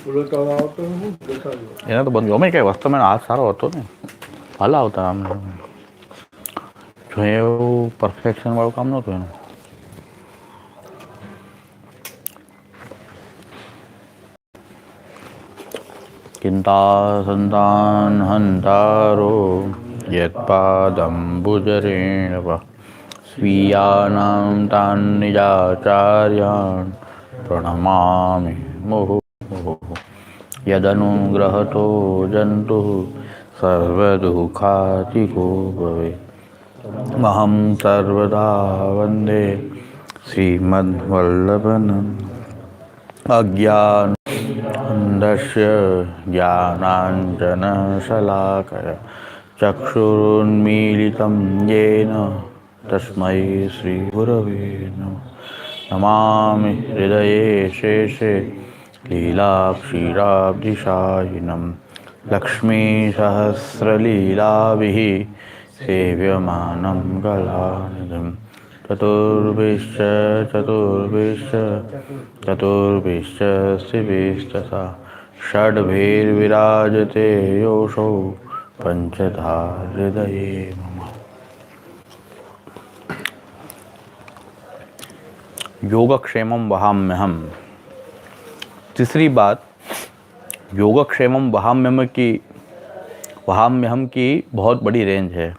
એને તો બંધ ગમે કે વસ્તુ મેં હાથ સારો હતો ને ભલા આવતા આમ જો એવું પરફેક્શન વાળું કામ નહોતું એનું. કિંતા સંતાન હંતારો યત્પાદંબુજરેણવ સ્વીયાનાં તાન નિજાચાર્યાન પ્રણમામિ મુહુર્મુહુઃ યદનુગ્રહતો જંતુઃ સર્વદુઃખાતિકો ભવેत् મહં સર્વદા વંદે શ્રીમદ્વલ્લભનં અજ્ઞાનંદસ્ય જ્ઞાનાંજનશલાકયા ચક્ષુરુન્મીલિतं येन તસ્मै શ્રીગુરવે નમઃ. નમામિ હૃદયે શેષે લીલાક્ષીરાબ્ધિશાયિनं લક્ષ્મીસહસ્રલીલાभिः सेव्यमानं कलानिधिं चतुर्भिश्च शिवेस्तथा षड्भिर्विराजते योषौ पंचधा हृदये मम. योगक्षेमं वहाम्यहम. तीसरी बात, योगक्षेमम वहाम्यहम की बहुत बड़ी रेंज है.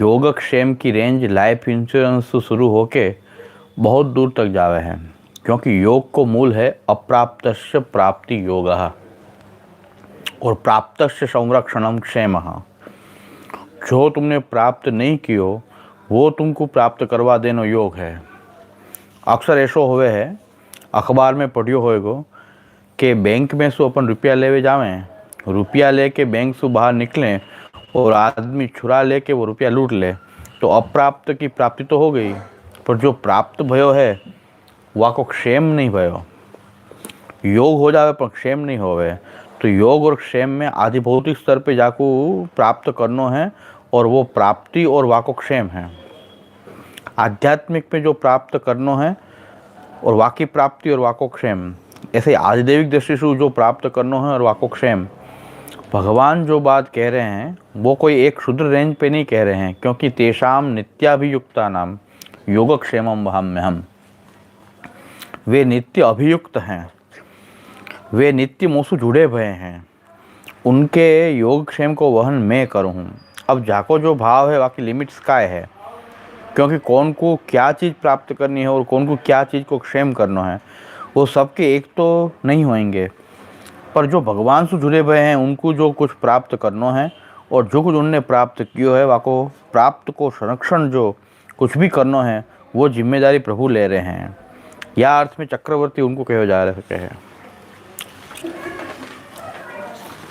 योगक्षेम की रेंज लाइफ इंश्योरेंस से शुरू होके बहुत दूर तक जावे हैं, क्योंकि योग को मूल है अप्राप्तस्य प्राप्ति योगः और प्राप्तस्य संरक्षणम क्षेमः. जो तुमने प्राप्त नहीं कियो वो तुमको प्राप्त करवा देनो योग है. अक्सर ऐसो होवे है, अखबार में पढ़ियो होएगो कि बैंक में से अपन रुपया लेवे जावें, रुपया लेके बैंक से बाहर निकलें और आदमी छुरा लेके वो रुपया लूट ले, तो अप्राप्त की प्राप्ति तो हो गई, पर जो प्राप्त भयो है वह को क्षेम नहीं भयो. योग हो जावे पर क्षेम नहीं होवे. तो योग और क्षेम में आदि भौतिक स्तर पे जाको प्राप्त करनो है, और वो प्राप्ति और वाको क्षेम है. आध्यात्मिक में जो प्राप्त करनो है और वाकी प्राप्ति और वाको क्षेम, ऐसे आदिदेविक दृष्टि से जो प्राप्त करनो है और वाको क्षेम. भगवान जो बात कह रहे हैं वो कोई एक क्षुद्र रेंज पे नहीं कह रहे हैं, क्योंकि तेषाम नित्याभियुक्ता नाम योगक्षेमम वहाम्यहम. वे नित्य अभियुक्त हैं, वे नित्य मुझसे जुड़े हुए हैं, उनके योगक्षेम को वहन मैं करूँ. अब जाको जो भाव है बाकी लिमिट्स काय है, क्योंकि कौन को क्या चीज़ प्राप्त करनी है और कौन को क्या चीज़ को क्षेम करना है, वो सबके एक तो नहीं होंगे. पर जो भगवान से जुड़े हुए हैं उनको जो कुछ प्राप्त करना है और जो कुछ उनने प्राप्त किया है वाको प्राप्त को संरक्षण जो कुछ भी करना है वो जिम्मेदारी प्रभु ले रहे हैं. या अर्थ में चक्रवर्ती उनको कहे जा रहे हैं.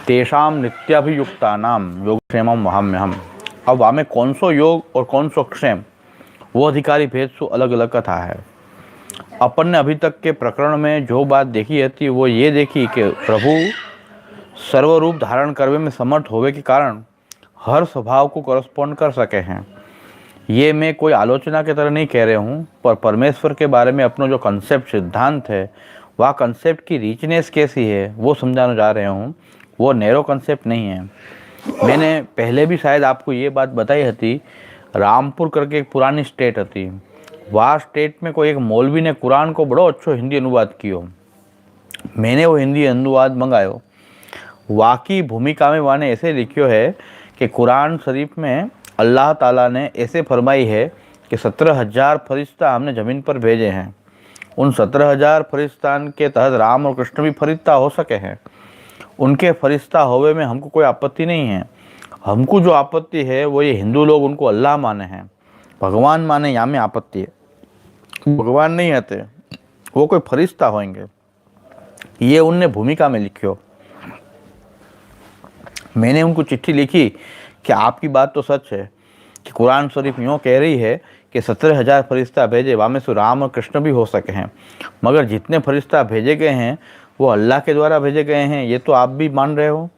तेषाम नित्याभियुक्ता नाम योगक्षेमम वहाम्यहम. अब वामे कौन सो योग और कौन सो क्षेम, वो अधिकारी भेद से अलग अलग कथा है. अपन ने अभी तक के प्रकरण में जो बात देखी थी वो ये देखी कि प्रभु सर्वरूप धारण करने में समर्थ होवे के कारण हर स्वभाव को करस्पॉन्ड कर सके हैं. ये मैं कोई आलोचना के तरह नहीं कह रहा हूँ, पर परमेश्वर के बारे में अपना जो कंसेप्ट सिद्धांत है वह कंसेप्ट की रिचनेस कैसी है वो समझाना जा रहे हूँ. वो नैरो कंसेप्ट नहीं है. मैंने पहले भी शायद आपको ये बात बताई थी. रामपुर करके एक पुरानी स्टेट थी, वह स्टेट में कोई एक मौलवी ने कुरान को बड़ो अच्छो हिंदी अनुवाद कियो. मैंने वो हिंदी अनुवाद मंगायो. वाकी भूमिका में वाने ऐसे लिखियो है कि कुरान शरीफ में अल्लाह ताला ने ऐसे फरमाई है कि 17,000 फरिश्ता हमने ज़मीन पर भेजे हैं. उन 17,000 फरिश्तान के तहत राम और कृष्ण भी फरिश्ता हो सके हैं. उनके फरिश्ता होवे में हमको कोई आपत्ति नहीं है. हमको जो आपत्ति है वो ये हिंदू लोग उनको अल्लाह माने हैं, भगवान माने, यहाँ में आपत्ति है. भगवान नहीं आते, वो कोई फरिश्ता होंगे. ये उनने भूमिका में लिखियो. मैंने उनको चिट्ठी लिखी कि आपकी बात तो सच है कि कुरान शरीफ यूँ कह रही है कि 17,000 फरिश्ता भेजे, वामे से राम और कृष्ण भी हो सके हैं, मगर जितने फरिश्ता भेजे गए हैं वो अल्लाह के द्वारा भेजे गए हैं. ये तो आप भी मान रहे हो.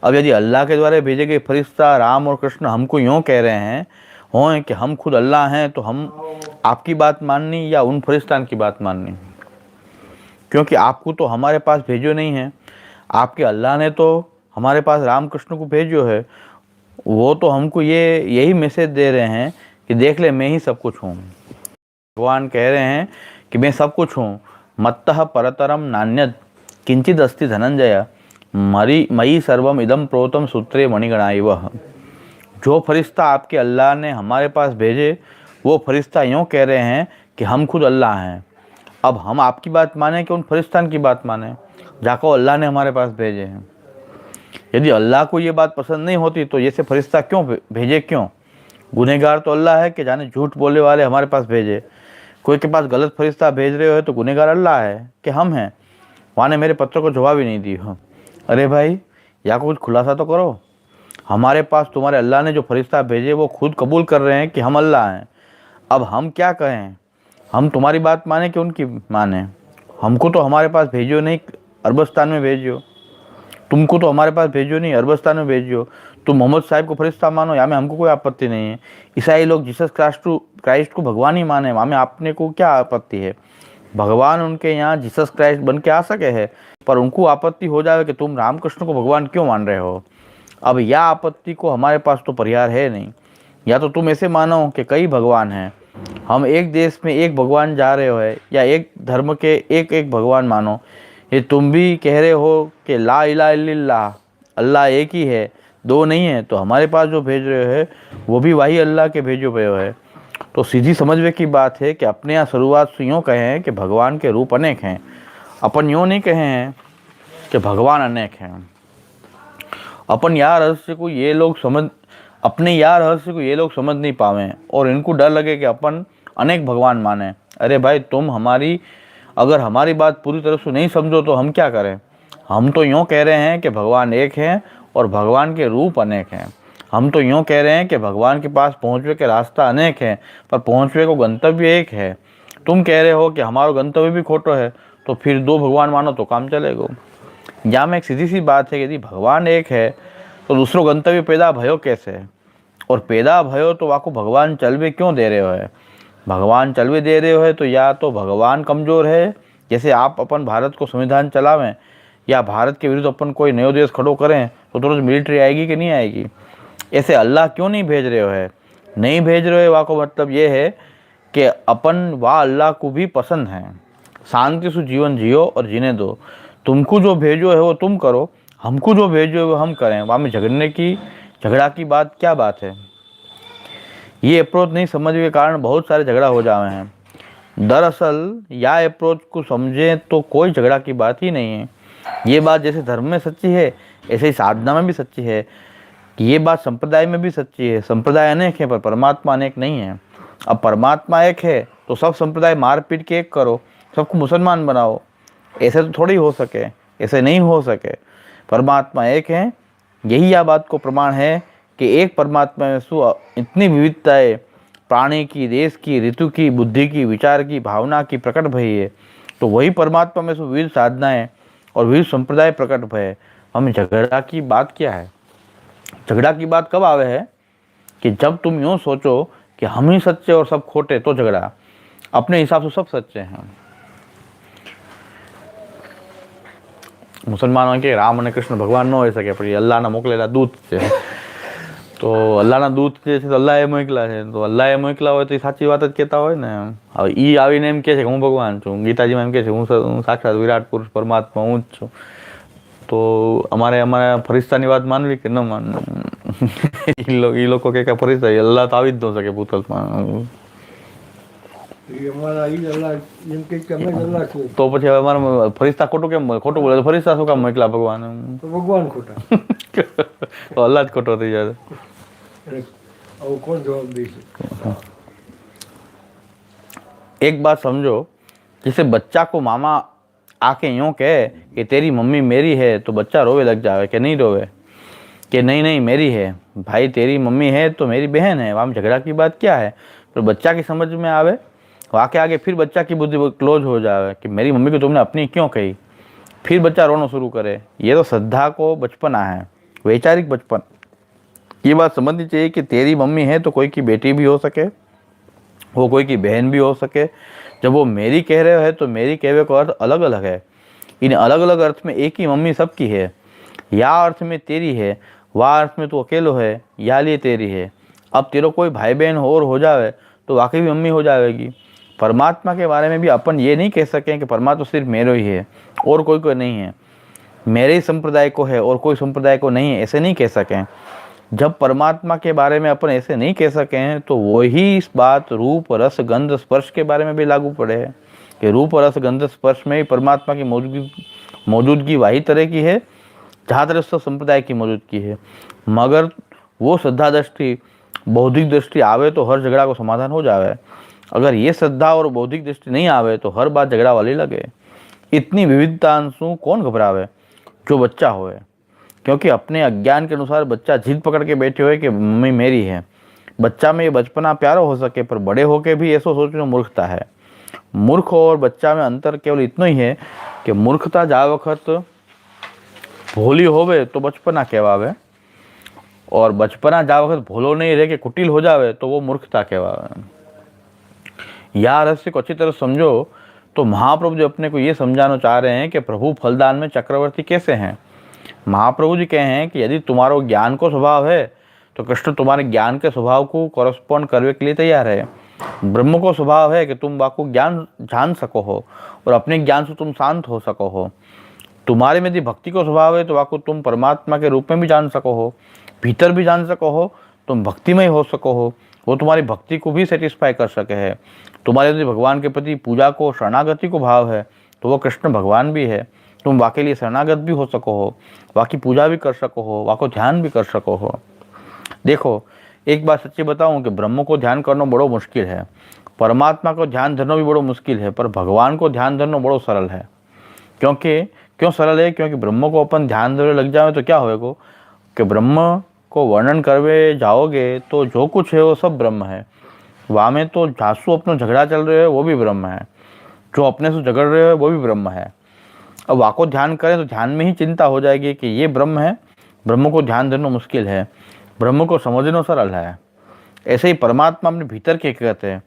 अब यदि अल्लाह के द्वारा भेजे गए फरिश्ता राम और कृष्ण हमको यूँ कह रहे हैं हों कि हम खुद अल्लाह हैं, तो हम आपकी बात माननी या उन फरिश्तान की बात माननी? क्योंकि आपको तो हमारे पास भेजो नहीं है, आपके अल्लाह ने तो हमारे पास रामकृष्ण को भेजो है। वो तो हमको यही मैसेज दे रहे हैं कि देख ले मैं ही सब कुछ हूँ। भगवान कह रहे हैं कि मैं सब कुछ हूँ। मत्तः परतरम नान्यद किंचित अस्ति धनंजय मयि सर्वम इदम प्रोतम सूत्रे मणिगणा इव। जो फरिश्ता आपके अल्लाह ने हमारे पास भेजे, वो फरिश्ता यूँ कह रहे हैं कि हम खुद अल्लाह हैं। अब हम आपकी बात माने कि उन फरिश्तान की बात माने जाको अल्लाह ने हमारे पास भेजे हैं। यदि अल्लाह को ये बात पसंद नहीं होती तो ये से फरिश्ता क्यों भेजे? क्यों? गुनहगार तो अल्लाह है कि जाने झूठ बोलने वाले हमारे पास भेजे। कोई के पास गलत फरिश्ता भेज रहे हो तो गुनहगार अल्लाह है कि हम हैं? वहाँ ने मेरे पत्र को जवाब ही नहीं दी। अरे भाई, या कुछ खुलासा तो करो। हमारे पास तुम्हारे अल्लाह ने जो फरिश्ता भेजे वो खुद कबूल कर रहे हैं कि हम अल्लाह हैं। अब हम क्या कहें? हम तुम्हारी बात माने कि उनकी माने? हमको तो हमारे पास भेजो नहीं, अरबस्तान में भेजो। तुमको तो हमारे पास भेजो नहीं, अरबस्तान में भेजो। तुम मोहम्मद साहिब को फरिश्ता मानो, या में हमको कोई आपत्ति नहीं है। ईसाई लोग जीसस क्राइस्ट को भगवान ही माने, वहाँ में आपने को क्या आपत्ति है? भगवान उनके यहाँ जीसस क्राइस्ट बन के आ सके है, पर उनको आपत्ति हो जाए कि तुम रामकृष्ण को भगवान क्यों मान रहे हो। अब यह आपत्ति को हमारे पास तो परिहार है नहीं। या तो तुम ऐसे मानो कि कई भगवान हैं, हम एक देश में एक भगवान जा रहे हो है, या एक धर्म के एक एक भगवान मानो। ये तुम भी कह रहे हो कि ला इलाहा इल्लल्लाह, अल्लाह एक ही है, दो नहीं है, तो हमारे पास जो भेज रहे हो वो भी वही अल्लाह के भेजो पे है। तो सीधी समझने की बात है कि अपने यहाँ शुरुआत से यूँ कहे हैं कि भगवान के रूप अनेक हैं। अपन यूँ नहीं कहे हैं कि भगवान अनेक हैं। अपन यार रहस्य को ये लोग समझ अपने यार रहस्य को ये लोग समझ नहीं पावे और इनको डर लगे कि अपन अनेक भगवान माने। अरे भाई, तुम अगर हमारी बात पूरी तरह से नहीं समझो तो हम क्या करें? हम तो यूँ कह रहे हैं कि भगवान एक हैं और भगवान के रूप अनेक हैं। हम तो यूँ कह रहे हैं कि भगवान के पास पहुँचने के रास्ता अनेक हैं, पर पहुँचने को गंतव्य एक है। तुम कह रहे हो कि हमारा गंतव्य भी खोटो है, तो फिर दो भगवान मानो तो काम चलेगा। यहाँ में एक सीधी सी बात है कि यदि भगवान एक है तो दूसरो गंतव्य पैदा भयो कैसे? और पैदा भयो तो वाको भगवान चलवे क्यों दे रहे हो है? भगवान चलवे दे रहे हो है तो या तो भगवान कमज़ोर है, जैसे आप अपन भारत को संविधान चलावें, या भारत के विरुद्ध अपन कोई नयो देश खड़ो करें तो तुरंत मिलिट्री आएगी कि नहीं आएगी। ऐसे अल्लाह क्यों नहीं भेज रहे हो है? नहीं भेज रहे हो वाको मतलब ये है कि अपन वाह अल्लाह को भी पसंद है। शांति से जीवन जियो और जीने दो। तुमको जो भेजो है वो तुम करो, हमको जो भेजो है वो हम करें। वहाँ में झगड़ा की बात क्या बात है? ये अप्रोच नहीं समझने के कारण बहुत सारे झगड़ा हो जाए हैं। दरअसल यह अप्रोच को समझें तो कोई झगड़ा की बात ही नहीं है। ये बात जैसे धर्म में सच्ची है, ऐसे ही साधना में भी सच्ची है। ये बात संप्रदाय में भी सच्ची है। संप्रदाय अनेक है पर परमात्मा अनेक नहीं है। अब परमात्मा एक है तो सब संप्रदाय मार पीट के एक करो, सबको मुसलमान बनाओ, ऐसे तो थोड़ी हो सके, ऐसे नहीं हो सके। परमात्मा एक है। यही यह बात को प्रमाण है कि एक परमात्मा में इतनी विविधताएं, प्राणी की, देश की, ऋतु की, बुद्धि की, विचार की, भावना की प्रकट भई है। तो वही परमात्मा में विविध साधनाएं और विविध संप्रदाय प्रकट भय। हमें झगड़ा की बात क्या है? झगड़ा की बात कब आवे है कि जब तुम यूँ सोचो कि हम ही सच्चे और सब खोटे, तो झगड़ा। अपने हिसाब से सब सच्चे हैं। मुसलमानों के राम और कृष्ण भगवान न हो सके, पर अल्लाह मोकलेला दूत છે। તો અલ્લાહના દૂત જે છે તો અલ્લાહે મોકલા છે, તો અલ્લાહે મોકલા હોય તો એ સાચી વાત જ કહેતા હોય ને। હવે એ આવીને એમ કહે છે કે હું ભગવાન છું, ગીતાજીમાં એમ કહે છે હું સાક્ષાત વિરાટ પુરુષ પરમાત્મા હું જ છું। તો અમારા ફરિશ્તાની વાત માનવી કે ન માનવી? એ લોકો કે ફરિશ્તા અલ્લાહ તો આવી જ ન શકે ભૂતલમાં। તો પછી હવે અમારા ફરિશ્તા ખોટું બોલે તો ફરિશ્તા શું કામ મોકલા ભગવાન? ભગવાન ખોટા, અલ્લાહ જ ખોટો થઈ જાય। कौन जवाब दे सकता? एक बात समझो, जैसे बच्चा को मामा आके यूँ कहे कि तेरी मम्मी मेरी है तो बच्चा रोवे लग जावे कि नहीं रोवे? कि नहीं नहीं मेरी है। भाई तेरी मम्मी है तो मेरी बहन है, वहाँ में झगड़ा की बात क्या है? तो बच्चा की समझ में आवे, आके आगे फिर बच्चा की बुद्धि क्लोज हो जावे कि मेरी मम्मी को तुमने अपनी क्यों कही। फिर बच्चा रोना शुरू करे। ये तो श्रद्धा को बचपना है, वैचारिक बचपन। ये बात समझनी चाहिए कि तेरी मम्मी है तो कोई की बेटी भी हो सके, वो कोई की बहन भी हो सके। जब वो मेरी कह रहे हो तो मेरी कहवे का अर्थ अलग अलग है। इन अलग अलग अर्थ में एक ही मम्मी सबकी है। या अर्थ में तेरी है, वह अर्थ में तू अकेलो है, या लिए तेरी है। अब तेरो कोई भाई बहन और हो जावे तो वाकई भी मम्मी हो जाएगी। परमात्मा के बारे में भी अपन ये नहीं कह सकें कि परमात्मा सिर्फ मेरो ही है और कोई नहीं है, मेरे ही संप्रदाय को है और कोई संप्रदाय को नहीं है, ऐसे नहीं कह सकें। जब परमात्मा के बारे में अपन ऐसे नहीं कह सके हैं तो वही इस बात रूप रस गंध स्पर्श के बारे में भी लागू पड़े है कि रूप रस गंध स्पर्श में ही परमात्मा की मौजूदगी वही तरह की है जहाँ तरह से संप्रदाय की मौजूदगी है। मगर वो श्रद्धा दृष्टि बौद्धिक दृष्टि आवे तो हर झगड़ा को समाधान हो जावे। अगर ये श्रद्धा और बौद्धिक दृष्टि नहीं आवे तो हर बात झगड़ा वाली लगे। इतनी विविधता अंशु कौन घबरावे? जो बच्चा होए, क्योंकि अपने अज्ञान के अनुसार बच्चा जिद पकड़ के बैठे हुए कि मम्मी मेरी है। बच्चा में ये बचपना प्यारा हो सके पर बड़े होके भी ऐसा सोचना मूर्खता है। मूर्ख और बच्चा में अंतर केवल इतना ही है कि मूर्खता जा वक्त भोली होवे तो बचपना कहवावे, और बचपना जा वक्त भोलो नहीं रहे कि कुटिल हो जावे तो वो मूर्खता कहवावे। यह रहस्य को अच्छी तरह समझो तो महाप्रभु जी अपने को ये समझाना चाह रहे हैं कि प्रभु फलदान में चक्रवर्ती कैसे हैं। महाप्रभु जी कहे हैं कि यदि तुम्हारा ज्ञान को स्वभाव है तो कृष्ण तुम्हारे ज्ञान के स्वभाव को कॉरस्पॉन्ड करने के लिए तैयार है। ब्रह्म को स्वभाव है कि तुम वाको ज्ञान जान सको हो और अपने ज्ञान से तुम शांत हो सको हो। तुम्हारे में यदि भक्ति को स्वभाव है तो वाको तुम परमात्मा के रूप में भी जान सको हो, भीतर भी जान सको हो, तुम भक्तिमय हो सको हो, वो तुम्हारी भक्ति को भी सेटिस्फाई कर सके है। तुम्हारे यदि भगवान के प्रति पूजा को शरणागति को भाव है तो वो कृष्ण भगवान भी है, तुम वाके लिए शरणागत भी हो सको हो, वाकी पूजा भी कर सको हो, वाको ध्यान भी कर सको हो। देखो एक बात सच्ची बताऊं कि ब्रह्म को ध्यान करना बड़ो मुश्किल है, परमात्मा को ध्यान धरना भी बड़ो मुश्किल है, पर भगवान को ध्यान धरना बड़ो सरल है। क्यों सरल है? क्योंकि ब्रह्म को अपन ध्यान धरने लग जाए तो क्या होएगा कि ब्रह्म को वर्णन करवे जाओगे तो जो कुछ है वो सब ब्रह्म है। वहाँ में तो जासू अपना झगड़ा चल रहे है वो भी ब्रह्म है, जो अपने से झगड़ रहे हो वो भी ब्रह्म है। अब वाको ध्यान करें तो ध्यान में ही चिंता हो जाएगी कि ये ब्रह्म है। ब्रह्म को ध्यान देना मुश्किल है, ब्रह्म को समझना सरल है। ऐसे ही परमात्मा अपने भीतर के कहते हैं,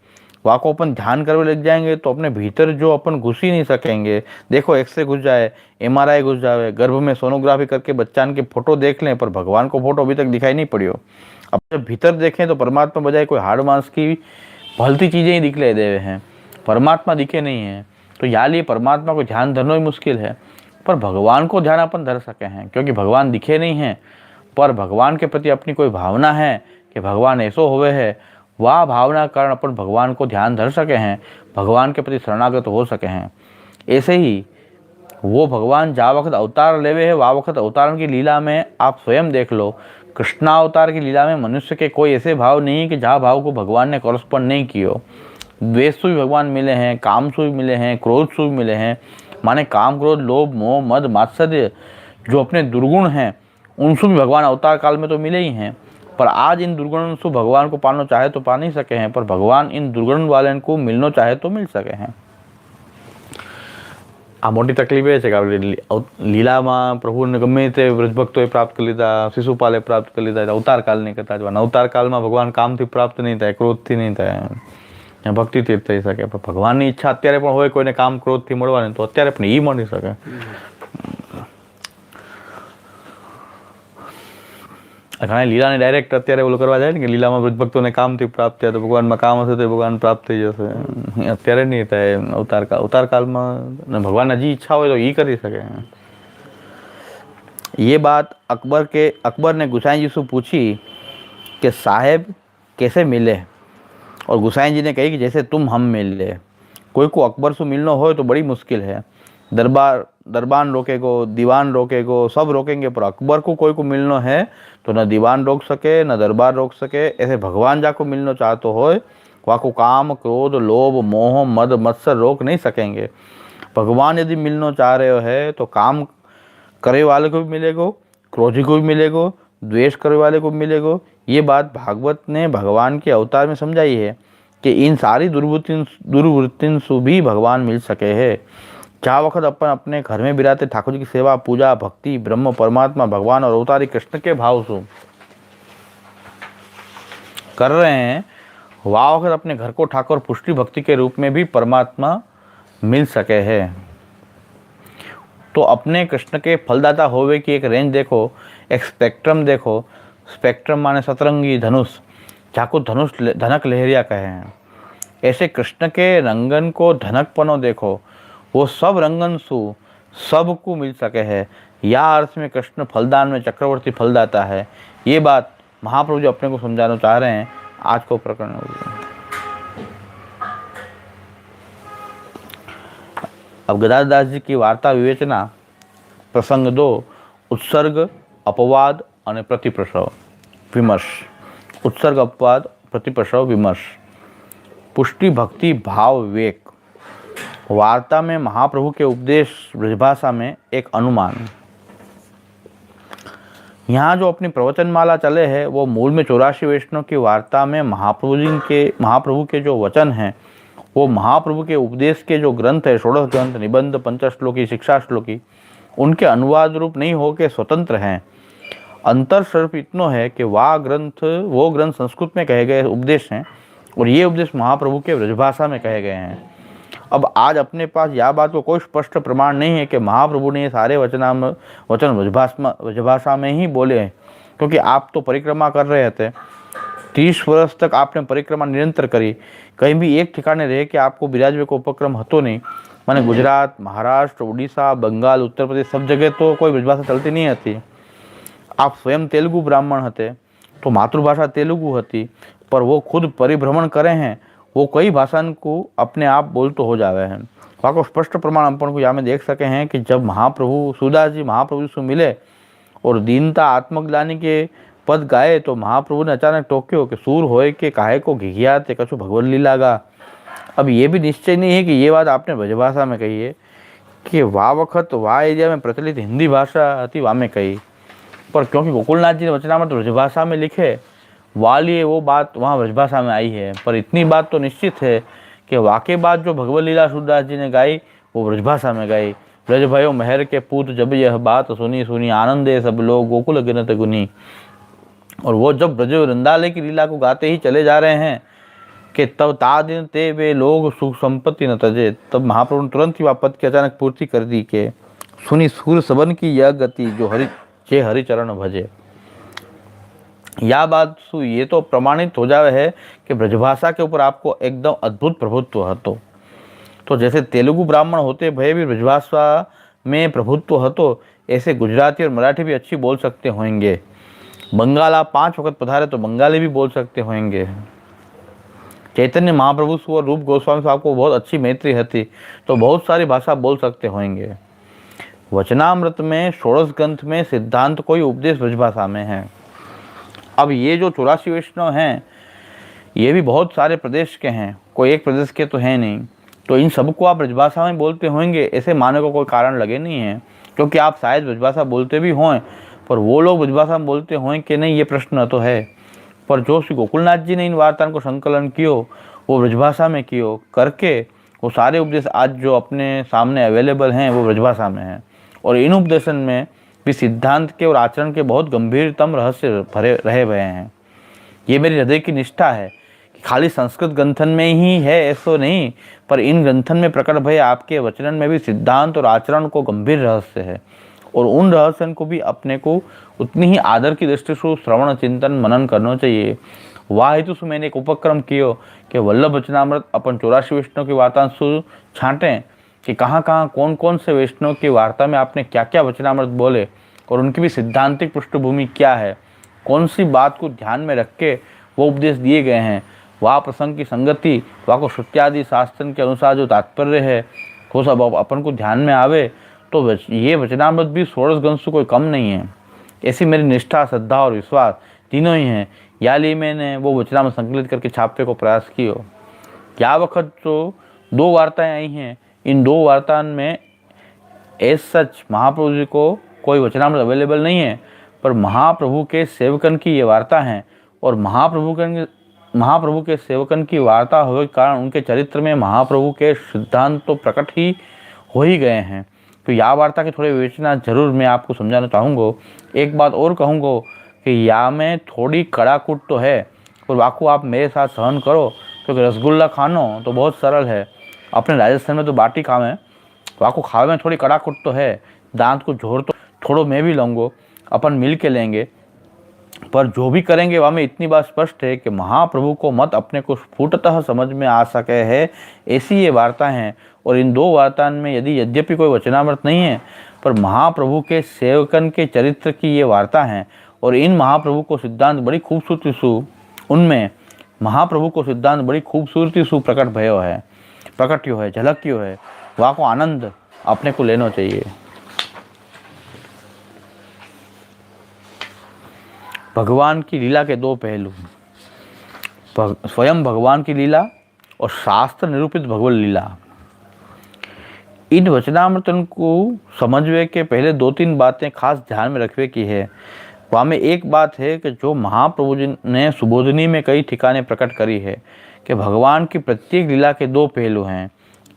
वाको अपन ध्यान करने लग जाएंगे तो अपने भीतर जो अपन घुस ही नहीं सकेंगे। देखो एक्सरे घुस जाए, MRI घुस जाए, गर्भ में सोनोग्राफी करके बच्चान के फोटो देख लें पर भगवान को फोटो अभी तक दिखाई नहीं पड़ी हो। अब जब भीतर देखें तो परमात्मा बजाय कोई हार्ड मांस की भलती चीज़ें ही दिखले देवे हैं, परमात्मा दिखे नहीं है। तो या लिए परमात्मा को ध्यान धरना ही मुश्किल है, पर भगवान को ध्यान अपन धर सके हैं क्योंकि भगवान दिखे नहीं हैं, पर भगवान के प्रति अपनी कोई भावना है कि भगवान ऐसो होवे है, वह भावना कारण अपन भगवान को ध्यान धर सके हैं, भगवान के प्रति शरणागत हो सके हैं। ऐसे ही वो भगवान जा वक्त अवतार लेवे है, वह वक्त अवतारण की लीला में आप स्वयं देख लो, कृष्णावतार की लीला में मनुष्य के कोई ऐसे भाव नहीं है कि जहाँ भाव को भगवान ने कॉरस्पॉन्ड नहीं किया। द्वेष से भी भगवान मिले हैं, काम से भी मिले हैं, क्रोध से भी मिले हैं। माने काम क्रोध लोभ मोह मद मात्सर्य जो अपने दुर्गुण हैं उनसे भी भगवान अवतार काल में तो मिले ही हैं, पर आज इन दुर्गुणों से भगवान को पाना चाहे तो पा नहीं सके हैं, पर भगवान इन दुर्गुण वाले को मिलना चाहे तो मिल सके हैं। आ मोटी तकलीफ है कि लीला में प्रभु ने गमे ते व्रजभक्तों प्राप्त कर लीधा, शिशुपाले प्राप्त कर लीधा, अवतार काल नहीं करता। अवतार काल में भगवान काम थी प्राप्त नहीं था, क्रोध थी नहीं था, भक्ति थी થઈ શકે। પણ ભગવાનની ઈચ્છા અત્યારે પણ હોય કોઈને કામ ક્રોધથી મળવાની તો અત્યારે પણ એ મળી શકે। ઘણા લીલાને ડાયરેક્ટ અત્યારે ઓલું કરવા જાય ને કે લીલામાં ભક્તોને કામથી પ્રાપ્ત થયા તો ભગવાનમાં કામ હશે તો ભગવાન પ્રાપ્ત થઈ જશે, અત્યારે નહીં થાય। અવતાર કાલમાં ભગવાન હજી ઈચ્છા હોય તો એ કરી શકે। ये बात अकबर ने गुसाई जी से पूछी कि साहेब कैसे मिले, और गुसाई जी ने कही कि जैसे तुम हम मिल ले। कोई को अकबर से मिलना हो तो बड़ी मुश्किल है, दरबान रोकेगो, दीवान रोकेगो, सब रोकेंगे, पर अकबर को कोई को मिलना है तो न दीवान रोक सके न दरबार रोक सके। ऐसे भगवान जाको मिलना चाहते हो वहाँ को काम क्रोध लोभ मोह मद मत्सर रोक नहीं सकेंगे। भगवान यदि मिलना चाह रहे हो तो काम करे वाले को भी मिलेगो, क्रोधी को भी मिलेगो, द्वेष करे वाले को भी मिलेगो। ये बात भागवत ने भगवान के अवतार में समझाई है कि इन सारी दुर्वृत्तियों से भी भगवान मिल सके है। जहाँ वक्त अपन अपने घर में बिराते ठाकुर जी की सेवा पूजा भक्ति ब्रह्म परमात्मा भगवान और अवतारी कृष्ण के भाव से कर रहे हैं, वह वक्त अपने घर को ठाकुर पुष्टि भक्ति के रूप में भी परमात्मा मिल सके है। तो अपने कृष्ण के फलदाता होवे की एक रेंज देखो, एक स्पेक्ट्रम देखो। स्पेक्ट्रम माने सतरंगी धनुष, जाको धनुष धनक लहरिया कहे हैं। ऐसे कृष्ण के रंगन को धनकपनो देखो, वो सब रंगन सु सबको मिल सके है। या अर्थ में कृष्ण फलदान में चक्रवर्ती फलदाता है। ये बात महाप्रभु जी अपने को समझाना चाह रहे हैं। आज को प्रकरण अब गदाधर दास जी की वार्ता विवेचना प्रसंग 2 उत्सर्ग अपवाद और प्रतिप्रसव विमर्श। उत्सर्ग अपवाद प्रतिप्रसव विमर्श। पुष्टि भक्ति भाव विवेक। वार्ता में महाप्रभु के उपदेश ब्रजभाषा में एक अनुमान। यहाँ जो अपनी प्रवचनमाला चले है वो मूल में 84 वैष्णव की वार्ता में महाप्रभु के जो वचन हैं वो महाप्रभु के उपदेश के जो ग्रंथ है, षोडश ग्रंथ, निबंध, पंचश्लोकी, शिक्षा श्लोकी, उनके अनुवाद रूप नहीं हो के स्वतंत्र हैं। अंतर सिर्फ इतना है कि वो ग्रंथ संस्कृत में कहे गए उपदेश हैं और ये उपदेश महाप्रभु के ब्रजभाषा में कहे गए हैं। अब आज अपने पास यह बात को कोई स्पष्ट प्रमाण नहीं है कि महाप्रभु ने ये सारे वचन ब्रजभाषा में ही बोले हैं, क्योंकि आप तो परिक्रमा कर रहे थे। 30 वर्ष तक आपने परिक्रमा निरंतर करी, कहीं भी एक ठिकाने रहे कि आपको बिराजवे को उपक्रम हतो नहीं। माने गुजरात, महाराष्ट्र, उड़ीसा, बंगाल, उत्तर प्रदेश सब जगह तो कोई ब्रजभाषा चलती नहीं थी। आप स्वयं तेलुगु ब्राह्मण थे तो मातृभाषा तेलुगु थी, पर वो खुद परिभ्रमण करे हैं, वो कई भाषा को अपने आप बोल तो हो जावे हैं। वहाँ को स्पष्ट प्रमाण अपन को यहाँ में देख सके हैं कि जब महाप्रभु सूरदास जी महाप्रभु से मिले और दीनता आत्मग्लानी के पद गाए तो महाप्रभु ने अचानक टोक्यो कि सूर होए के काहे को घिघिया ते कछु भगवत लीला गा। अब ये भी निश्चय नहीं है कि ये बात आपने ब्रजभाषा में कही है कि वाह वक्त वाह एरिया में प्रचलित हिंदी भाषा थी वहाँ में कही, पर क्योंकि गोकुलनाथ जी ने वचनामृत ब्रजभाषा में लिखे वाली वो बात वहाँ ब्रजभाषा में आई है। पर इतनी बात तो निश्चित है कि वाकई बात जो भगवत लीला सूरदास जी ने गाई वो ब्रजभाषा में गाई। ब्रज भयो महर के पूत जब यह बात सुनी सुनी आनंदे सब लोग गोकुल गिनत गुनी। और वो जब ब्रज वृंदालय की लीला को गाते ही चले जा रहे हैं कि तब ता दिन ते वे लोग सुख संपत्ति न तजे, तब महाप्रभु ने तुरंत ही वह पद की अचानक पूर्ति कर दी कि सुनी सूर सबन की यह गति जो हरिचरण भजे। यह बात ये तो प्रमाणित हो जावे है कि ब्रजभाषा के ऊपर आपको एकदम अद्भुत प्रभुत्व हतो। तो जैसे तेलुगु ब्राह्मण होते भय भी ब्रजभाषा में प्रभुत्व हतो, ऐसे गुजराती और मराठी भी अच्छी बोल सकते होंगे। बंगाल आप 5 वक्त पधारे तो बंगाली भी बोल सकते होंगे। चैतन्य महाप्रभु और रूप गोस्वामी साहब को बहुत अच्छी मैत्री हती तो बहुत सारी भाषा बोल सकते होंगे। वचनामृत में षोडश ग्रंथ में सिद्धांत कोई उपदेश ब्रजभाषा में है। अब ये जो 84 वैष्णव हैं ये भी बहुत सारे प्रदेश के हैं, कोई एक प्रदेश के तो हैं नहीं, तो इन सबको आप ब्रजभाषा में बोलते होंगे ऐसे मानने को कोई कारण लगे नहीं है, क्योंकि आप शायद ब्रजभाषा बोलते भी हों, पर वो लोग ब्रजभाषा में बोलते हों कि नहीं ये प्रश्न तो है। पर जो श्री गोकुलनाथ जी ने इन वार्ताओं को संकलन कियो वो ब्रजभाषा में कियो करके वो सारे उपदेश आज जो अपने सामने अवेलेबल हैं वो ब्रजभाषा में हैं। और इन उपदेशन में भी सिद्धांत के और आचरण के बहुत गंभीरतम रहस्य भरे रहे हुए हैं। ये मेरी हृदय की निष्ठा है कि खाली संस्कृत ग्रंथन में ही है ऐसा नहीं, पर इन ग्रंथन में प्रकट भय आपके वचन में भी सिद्धांत और आचरण को गंभीर रहस्य है और उन रहस्य को भी अपने को उतनी ही आदर की दृष्टि से श्रवण चिंतन मनन करना चाहिए। वाह हेतु से मैंने एक उपक्रम किया कि वल्लभ वचनामृत अपन 84 वैष्णव की वार्ता छांटें कि कहाँ कहाँ कौन कौन से वैष्णव की वार्ता में आपने क्या क्या वचनामृत बोले और उनकी भी सिद्धांतिक पृष्ठभूमि क्या है, कौन सी बात को ध्यान में रख के वो उपदेश दिए गए हैं, वह प्रसंग की संगति, वह को श्रुत्यादि शास्त्र के अनुसार जो तात्पर्य है वो सब अपन को ध्यान में आवे तो ये वचनामृत भी षोडश ग्रंथ से कोई कम नहीं है। ऐसी मेरी निष्ठा, श्रद्धा और विश्वास तीनों ही हैं। या लिए मैंने वो वचनामृत संकलित करके छापने को प्रयास किया। क्या वक्त जो 2 वार्ताएं आई हैं, इन 2 वार्ताओं में एज सच महाप्रभु जी को कोई वचनामृत अवेलेबल नहीं है, पर महाप्रभु के सेवकन की ये वार्ता हैं और महाप्रभु के सेवकन की वार्ता होने के कारण उनके चरित्र में महाप्रभु के सिद्धांत तो प्रकट ही हो ही गए हैं। तो यह वार्ता के थोड़े विवेचना जरूर मैं आपको समझाना चाहूँगा। एक बात और कहूँगा कि या में थोड़ी कड़ाकुट तो है, और वाकू आप मेरे साथ सहन करो, क्योंकि रसगुल्ला खानो तो बहुत सरल है, अपने राजस्थान में तो बाटी खावे, वाकू खावे में थोड़ी कड़ाकुट तो है, दांत को जोड़ तो थोड़ो मैं भी लूँगो, अपन मिल के लेंगे, पर जो भी करेंगे वहाँ में इतनी बात स्पष्ट है कि महाप्रभु को मत अपने को स्फुटतः समझ में आ सके है, ऐसी ये वार्ता हैं। और इन दो वार्ता में यदि यद्यपि कोई वचनामृत नहीं है, पर महाप्रभु के सेवकन के चरित्र की ये वार्ता हैं। और इन महाप्रभु को सिद्धांत बड़ी खूबसूरती सु उनमें महाप्रभु को सिद्धांत बड़ी खूबसूरती सु प्रकट भयो है, प्रकट्यो है, झलक्यो है, वहाँ को आनंद अपने को लेना चाहिए। भगवान की लीला के दो पहलू, स्वयं भगवान की लीला और शास्त्र निरूपित भगवत लीला। इन वचनामृतन को समझवे के पहले दो तीन बातें खास ध्यान में रखवे की है। वहाँ में एक बात है कि जो महाप्रभु जी ने सुबोधनी में कई ठिकाने प्रकट करी है कि भगवान की प्रत्येक लीला के दो पहलू हैं।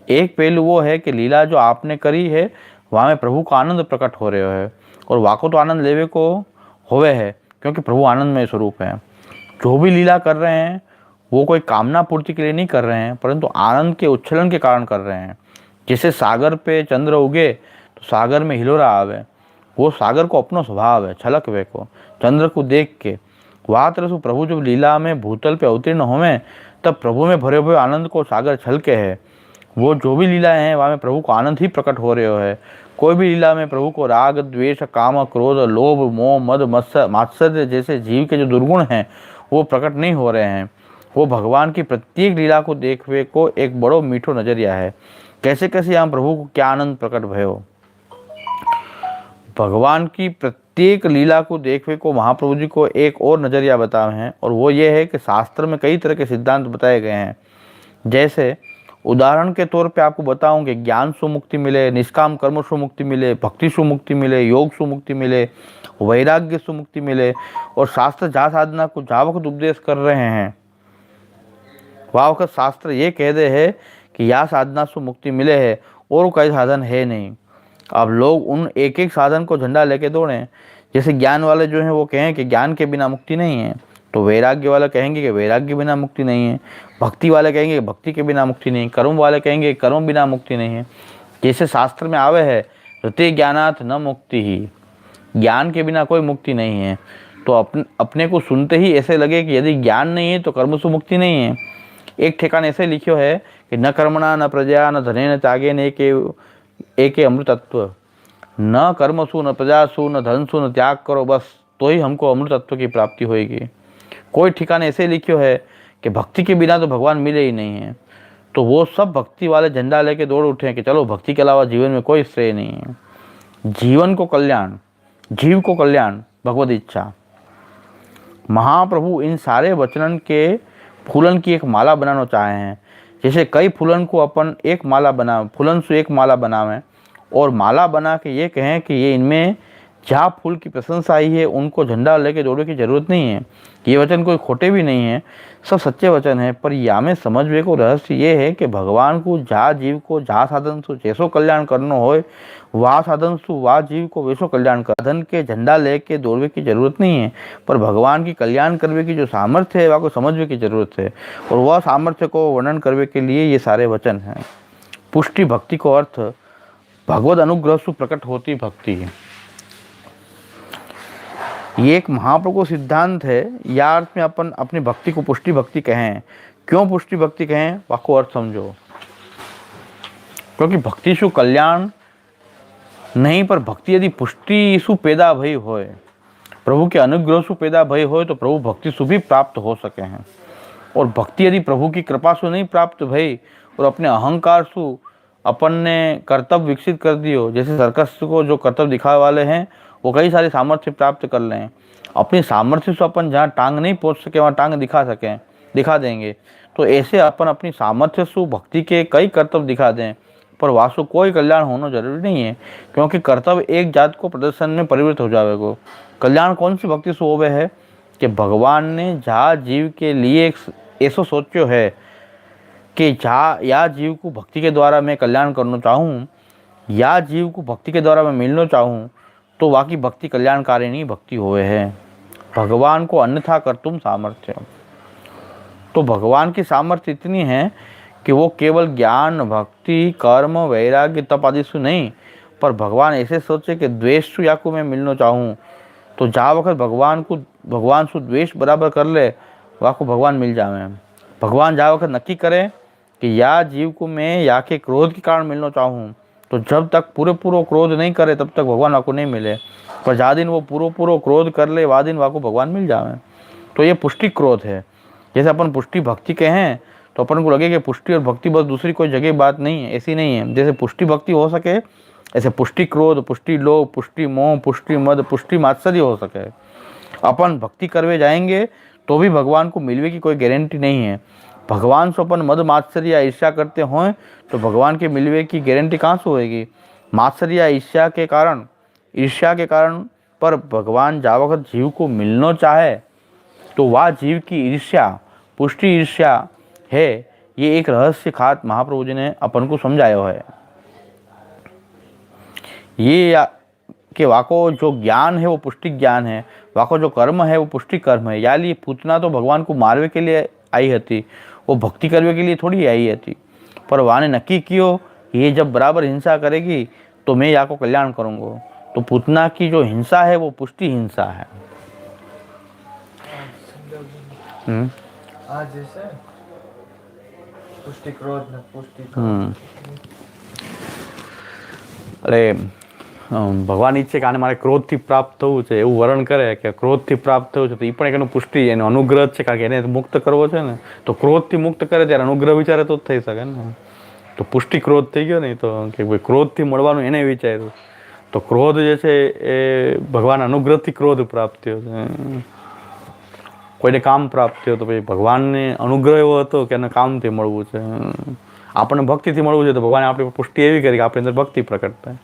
एक पहलू वो है कि लीला जो आपने करी है वहाँ में प्रभु का आनंद प्रकट हो रहे है, और वाको तो आनंद लेवे को होवे है, क्योंकि प्रभु आनंदमय स्वरूप है। जो भी लीला कर रहे हैं वो कोई कामना पूर्ति के लिए नहीं कर रहे हैं, परंतु आनंद के उच्छलन के कारण कर रहे हैं। जैसे सागर पे चंद्र उगे तो सागर में हिलोरा आवे, वो सागर को अपनो स्वभाव है, छलक वे को चंद्र को देख के। वहाँ तरह से प्रभु जब लीला में भूतल पे अवतीर्ण होवे तब प्रभु में भरे हुए आनंद को सागर छलके है। वो जो भी लीलाएं हैं वहाँ में प्रभु को आनंद ही प्रकट हो रहे है। कोई भी लीला में प्रभु को राग, द्वेष, काम, क्रोध, लोभ, मोह, मद, मात्सर्य जैसे जीव के जो दुर्गुण हैं वो प्रकट नहीं हो रहे हैं। वो भगवान की प्रत्येक लीला को देखवे को एक बड़ो मीठो नजरिया है। कैसे कैसे यहाँ प्रभु को क्या आनंद प्रकट भयो। भगवान की प्रत्येक लीला को देखवे को महाप्रभु जी को एक और नजरिया बताए हैं, और वो ये है कि शास्त्र में कई तरह के सिद्धांत बताए गए हैं। जैसे उदाहरण के तौर पे आपको बताऊं कि ज्ञान से मुक्ति मिले, निष्काम कर्म से मुक्ति मिले, भक्ति से मुक्ति मिले, योग से मुक्ति मिले, वैराग्य से मुक्ति मिले। और शास्त्र जहाँ साधना को जहाँ वक्त उपदेश कर रहे हैं वहाँ वक्त शास्त्र ये कह दे है कि यह साधना से मुक्ति मिले है और कोई साधन है नहीं। अब लोग उन एक एक साधन को झंडा लेके दौड़े। जैसे ज्ञान वाले जो हैं वो कहें कि ज्ञान के बिना मुक्ति नहीं है, तो वैराग्य वाले कहेंगे कि वैराग्य के बिना मुक्ति नहीं है, भक्ति वाले कहेंगे कि भक्ति के बिना मुक्ति नहीं, कर्म वाले कहेंगे कर्म बिना मुक्ति नहीं है। जैसे शास्त्र में आवे है ऋते ज्ञानात् न मुक्ति ही, ज्ञान के बिना कोई मुक्ति नहीं है। तो अपने को सुनते ही ऐसे लगे कि यदि ज्ञान नहीं है तो कर्म से मुक्ति नहीं है। एक ठिकान ऐसे लिखो है कि न कर्मणा न प्रजा न धने न त्यागे न एक अमृतत्व, न कर्मसु न प्रजासु न धनसु न त्याग करो बस, तो ही हमको अमृतत्व की प्राप्ति होगी। कोई ठिकाने ऐसे लिखो है कि भक्ति के बिना तो भगवान मिले ही नहीं है। तो वो सब भक्ति वाले झंडा लेके दौड़ उठे कि चलो भक्ति के अलावा जीवन में कोई श्रेय नहीं है। जीवन को कल्याण, जीव को कल्याण, भगवत इच्छा। महाप्रभु इन सारे वचनन के फूलन की एक माला बनाना चाहे हैं। जैसे कई फूलन को अपन एक माला बना, फूलन से एक माला बनावें और माला बना के ये कहें कि ये इनमें जहाँ फूल की प्रशंसा आई है उनको झंडा लेके दौड़ने की जरूरत नहीं है। ये वचन कोई खोटे भी नहीं है, सब सच्चे वचन है। पर या में समझवे को रहस्य ये है कि भगवान को जहाँ जीव को जहाँ साधन सु जैसो कल्याण करना हो वहाँ साधन सु वहाँ जीव को वैसो कल्याण कर। साधन के झंडा लेके दौड़वे की जरूरत नहीं है, पर भगवान की कल्याण करवे की जो सामर्थ्य है वहाँ को समझवे की जरूरत है, और वह सामर्थ्य को वर्णन करवे के लिए ये सारे वचन हैं। पुष्टि भक्ति को अर्थ भगवत अनुग्रह से प्रकट होती भक्ति है। ये एक महाप्रभु सिद्धांत है। या अर्थ में अपन अपनी भक्ति को पुष्टि भक्ति कहें। क्यों पुष्टि भक्ति कहें, वाको अर्थ समझो। क्योंकि भक्ति सु कल्याण नहीं, पर भक्ति यदि पुष्टि सु पैदा भई होए, प्रभु के अनुग्रह सु पैदा भई होए तो प्रभु भक्ति सु भी प्राप्त हो सके हैं। और भक्ति यदि प्रभु की कृपा सु नहीं प्राप्त भई और अपने अहंकार सु अपन ने कर्तव्य विकसित कर दियो, जैसे सर्कस को जो कर्तव्य दिखाने वाले हैं वो कई सारे सामर्थ्य प्राप्त कर लें, अपनी सामर्थ्य से अपन जहाँ टांग नहीं पहुँच सके वहाँ टांग दिखा देंगे। तो ऐसे अपन अपनी सामर्थ्य से भक्ति के कई कर्तव्य दिखा दें, पर वास्तव कोई कल्याण होना जरूरी नहीं है, क्योंकि कर्तव्य एक जात को प्रदर्शन में परिवर्तित हो जाएगा। कल्याण कौन सी भक्ति से होवे है कि भगवान ने जहाँ जीव के लिए ऐसा सोचो है कि जहाँ या जीव को भक्ति के द्वारा मैं कल्याण करना चाहूँ, या जीव को भक्ति के द्वारा मैं मिलना चाहूँ, तो वाकई भक्ति कल्याणकारिणी भक्ति होवे है। भगवान को अन्यथा कर तुम सामर्थ्य। तो भगवान की सामर्थ्य इतनी है कि वो केवल ज्ञान, भक्ति, कर्म, वैराग्य, तप आदि से नहीं, पर भगवान ऐसे सोचे कि द्वेष सु याकू मैं मिलना चाहूँ तो जा वक्त भगवान सु द्वेष बराबर कर ले वाको भगवान मिल जावे। भगवान जा वक्त नक्की करे कि या जीव को मैं या के क्रोध के कारण मिलना चाहूँ तो जब तक पूरो क्रोध नहीं करे तब तक भगवान वाको नहीं मिले, पर जा दिन वो पूरो क्रोध कर ले वा दिन वाको भगवान मिल जावे। तो ये पुष्टि क्रोध है। जैसे अपन पुष्टि भक्ति के हैं तो अपन को लगे कि पुष्टि और भक्ति बस दूसरी कोई जगह बात नहीं है, ऐसी नहीं है। जैसे पुष्टि भक्ति हो सके ऐसे पुष्टि क्रोध, पुष्टि लोभ, पुष्टि मोह, पुष्टि मद, पुष्टि मात्सर्य हो सके। अपन भक्ति करवे जाएंगे तो भी भगवान को मिलवे की कोई गारंटी नहीं है। भगवान से अपन मद मात्सर्य या ईर्ष्या करते हों तो भगवान के मिलवे की गारंटी कहाँ से होएगी। मात्सर्य या ईर्ष्या के कारण पर भगवान जा वक्त जीव को मिलना चाहे तो वह जीव की ईर्ष्या पुष्टि ईर्ष्या है। ये एक रहस्य खात महाप्रभु जी ने अपन को समझाया है। ये कि वाको जो ज्ञान है वो पुष्टि ज्ञान है, वाको जो कर्म है वो पुष्टि कर्म है। यानी पूतना तो भगवान को मारवे के लिए आई हती, वो भक्ति करवे के लिए थोड़ी आई हती, पर वाने नक्की कियो ये जब बराबर हिंसा करेगी तो मैं या को कल्याण करूँगा। तो पूतना की जो हिंसा है वो पुष्टि हिंसा है। आज जैसे पुष्टि क्रोध न पुष्टि अरे भगवान ઈચ્છે કે આને મારે ક્રોધથી પ્રાપ્ત થવું છે એવું વર્ણન કરે કે ક્રોધથી પ્રાપ્ત થવું છે તો એ પણ એક એનું પુષ્ટિ એનો અનુગ્રહ છે, કારણ કે એને મુક્ત કરવો છે ને તો ક્રોધથી મુક્ત કરે ત્યારે અનુગ્રહ વિચારે તો જ થઈ શકે ને। તો પુષ્ટિ ક્રોધ થઈ ગયો ને તો કે ભાઈ ક્રોધથી મળવાનું એને વિચાર્યું તો ક્રોધ જે છે એ ભગવાન અનુગ્રહથી ક્રોધ પ્રાપ્ત થયો છે। કોઈને કામ પ્રાપ્ત થયો તો પછી ભગવાનને અનુગ્રહ એવો હતો કે એને કામથી મળવું છે, આપણને ભક્તિથી મળવું છે તો ભગવાને આપણી પુષ્ટિ એવી કરી કે આપણી અંદર ભક્તિ પ્રકટ થાય।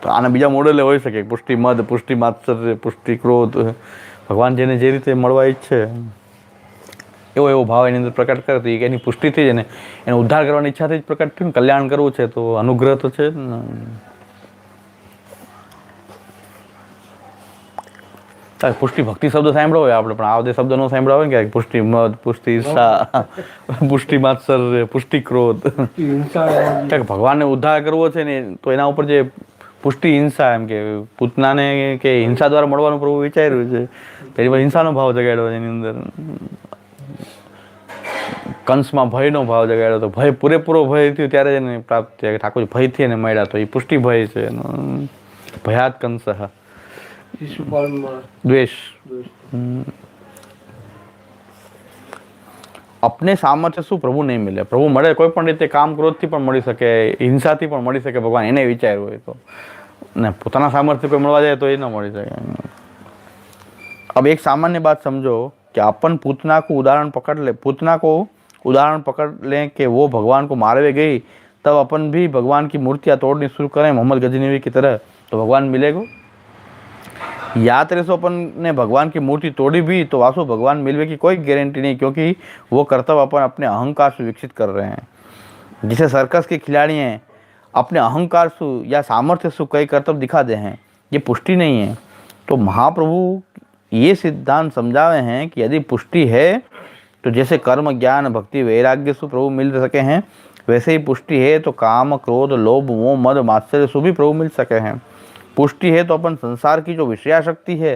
તો આના બીજા મોડેલે હોઈ શકે પુષ્ટિ મદ, પુષ્ટિ માત્સર્ય, પુષ્ટિ ક્રોધ। ભગવાન જેને જે રીતે મળવા ઈચ્છે એવો ભાવ એની અંદર પ્રકટ કરે તો એની પુષ્ટિથી જ એને ઉદ્ધાર કરવાની ઈચ્છાથી જ પ્રકટ થયું ને। કલ્યાણ કરવું છે તો અનુગ્રહ તો છે જ ને। પુષ્ટિ ભક્તિ શબ્દ સાંભળ્યો હોય આપણે, પણ આ બધે શબ્દ ન સાંભળ્યા હોય ને કે પુષ્ટિ મદ, પુષ્ટિ ઈર્ષા, પુષ્ટિ માત્સર્ય, પુષ્ટિ ક્રોધ। ભગવાનને ઉદ્ધાર કરવો છે ને તો એના ઉપર જે પુષ્ટિ હિંસા એમ કે પૂતનાને કે હિંસા દ્વારા મળવાનું પ્રભુ વિચાર્યું છે, પેલી વાર હિંસાનો ભાવ જગાડ્યો એની અંદર। કંસમાં ભયનો ભાવ જગાડ્યો તો ભય પૂરેપૂરો ભય થયું ત્યારે જ એને પ્રાપ્ત થયા કે ઠાકોરજી ભયથી એને મળ્યા તો એ પુષ્ટિ ભય છે એનો। ભયાત કંસ દ્વેષ। अपने सामर्थ्य શું પ્રભુ નહીં મળે, પ્રભુ મળે કોઈ પણ રીતે કામ ક્રોધથી પણ મળી શકે, હિંસાથી પણ મળી શકે ભગવાન એને વિચાર્યું હોય તો, ને પોતાના સામર્થ્ય કોઈ મળવા જાય તો એ ન મળી શકે। अब एक सामान्य बात समझो कि अपन पूतना को उदाहरण पकड़ लें कि वो भगवान को मारवे गई तब अपन भी भगवान की मूर्तियाँ तोड़नी शुरू करें मोहम्मद गजनवी की तरह तो भगवान मिलेगा। या तेरे से अपन ने भगवान की मूर्ति तोड़ी भी तो वासु भगवान मिलने की कोई गारंटी नहीं, क्योंकि वो कर्तव्य अपन अपने अहंकार से विकसित कर रहे हैं। जिसे सर्कस के खिलाड़ी हैं अपने अहंकार से या सामर्थ्य से कई कर्तव्य दिखा दे हैं, ये पुष्टि नहीं है। तो महाप्रभु ये सिद्धांत समझावे हैं कि यदि पुष्टि है तो जैसे कर्म, ज्ञान, भक्ति, वैराग्य से प्रभु मिल सके हैं, वैसे ही पुष्टि है तो काम, क्रोध, लोभ, मोह, मद, मात्सर्य से भी प्रभु मिल सके हैं। पुष्टि है तो अपन संसार की जो विषया शक्ति है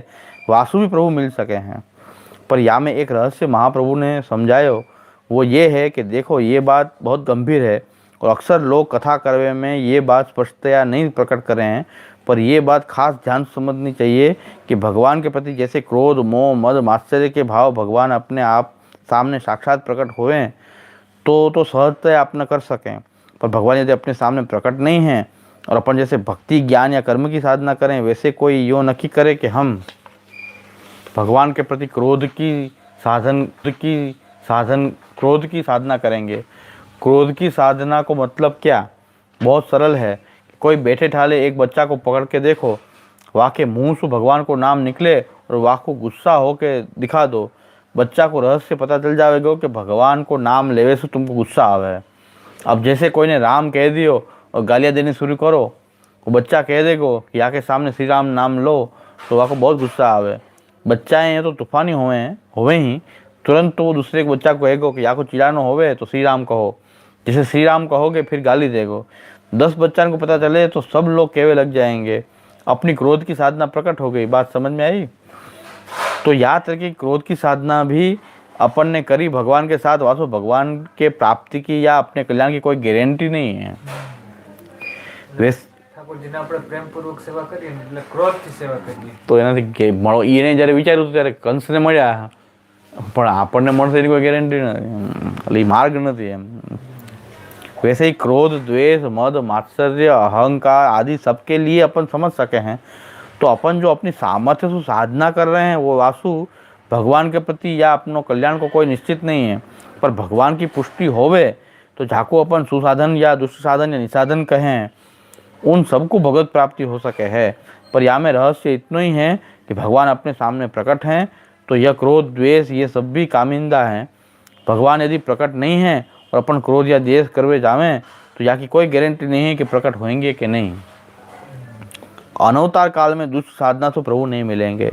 वासु भी प्रभु मिल सके हैं। पर यहाँ में एक रहस्य महाप्रभु ने समझायो, वो ये है कि देखो ये बात बहुत गंभीर है और अक्सर लोग कथा करवे में ये बात स्पष्टतया नहीं प्रकट कर रहे हैं, पर ये बात खास ध्यान समझनी चाहिए कि भगवान के प्रति जैसे क्रोध, मोह, मद, मात्सर्य के भाव भगवान अपने आप सामने साक्षात प्रकट हुए तो सहजतया आप न कर सकें, पर भगवान यदि अपने सामने प्रकट नहीं हैं और अपन जैसे भक्ति, ज्ञान या कर्म की साधना करें, वैसे कोई यो नक्की करे कि हम भगवान के प्रति क्रोध की साधना करेंगे। क्रोध की साधना को मतलब क्या, बहुत सरल है। कोई बैठे ठाले एक बच्चा को पकड़ के देखो, वाह के मुँह से भगवान को नाम निकले और वाह को गुस्सा हो के दिखा दो, बच्चा को रहस्य पता चल जाएगा कि भगवान को नाम लेवे से तुमको गुस्सा आवे। अब जैसे कोई ने राम कह दियो और गालियाँ देनी शुरू करो, वो बच्चा कह देगो कि यहाँ के सामने श्री राम नाम लो तो वहाँ को बहुत गुस्सा आवे। बच्चा हैं तो तूफानी होवे ही, तुरंत तो वो दूसरे के बच्चा को कहेगा कि या को चिड़ानो होवे तो श्री राम कहो, जैसे श्री राम कहोगे फिर गाली देगो। 10 बच्चों को पता चले तो सब लोग कहवे लग जाएंगे। अपनी क्रोध की साधना प्रकट हो गई। बात समझ में आई? तो याद रखिए क्रोध की साधना भी अपन ने करी भगवान के साथ, वासो भगवान के प्राप्ति की या अपने कल्याण की कोई गारंटी नहीं है। ઠાકોરજીને આપણે પ્રેમપૂર્વક સેવા કરીએ ને એટલે ક્રોધથી સેવા કરીએ તો એનાથી મળો એને જ્યારે વિચાર્યું હતું ત્યારે કંસને મળ્યા, પણ આપણને મળશે એની કોઈ ગેરંટી નથી, એટલે માર્ગ નથી એમ। वैसे ही क्रोध, द्वेष, मद, मात्सर्य, अहंकार आदि सबके लिए अपन समझ सके हैं। तो अपन जो अपनी सामर्थ्य से साधना कर रहे हैं वो वासु भगवान के प्रति या अपनो कल्याण को कोई निश्चित नहीं है, पर भगवान की पुष्टि होवे तो जाको अपन सुसाधन या दुष्ट साधन या निसाधन कहें, उन सबको भगवत प्राप्ति हो सके है। पर यहाँ में रहस्य इतना ही है कि भगवान अपने सामने प्रकट हैं, तो यह क्रोध, द्वेष ये सब भी कामिंदा हैं। भगवान यदि प्रकट नहीं है और अपन क्रोध या द्वेष करवे जावें तो यहाँ की कोई गारंटी नहीं है कि प्रकट होंगे कि नहीं। अनवतार काल में दुष्ट साधना तो प्रभु नहीं मिलेंगे।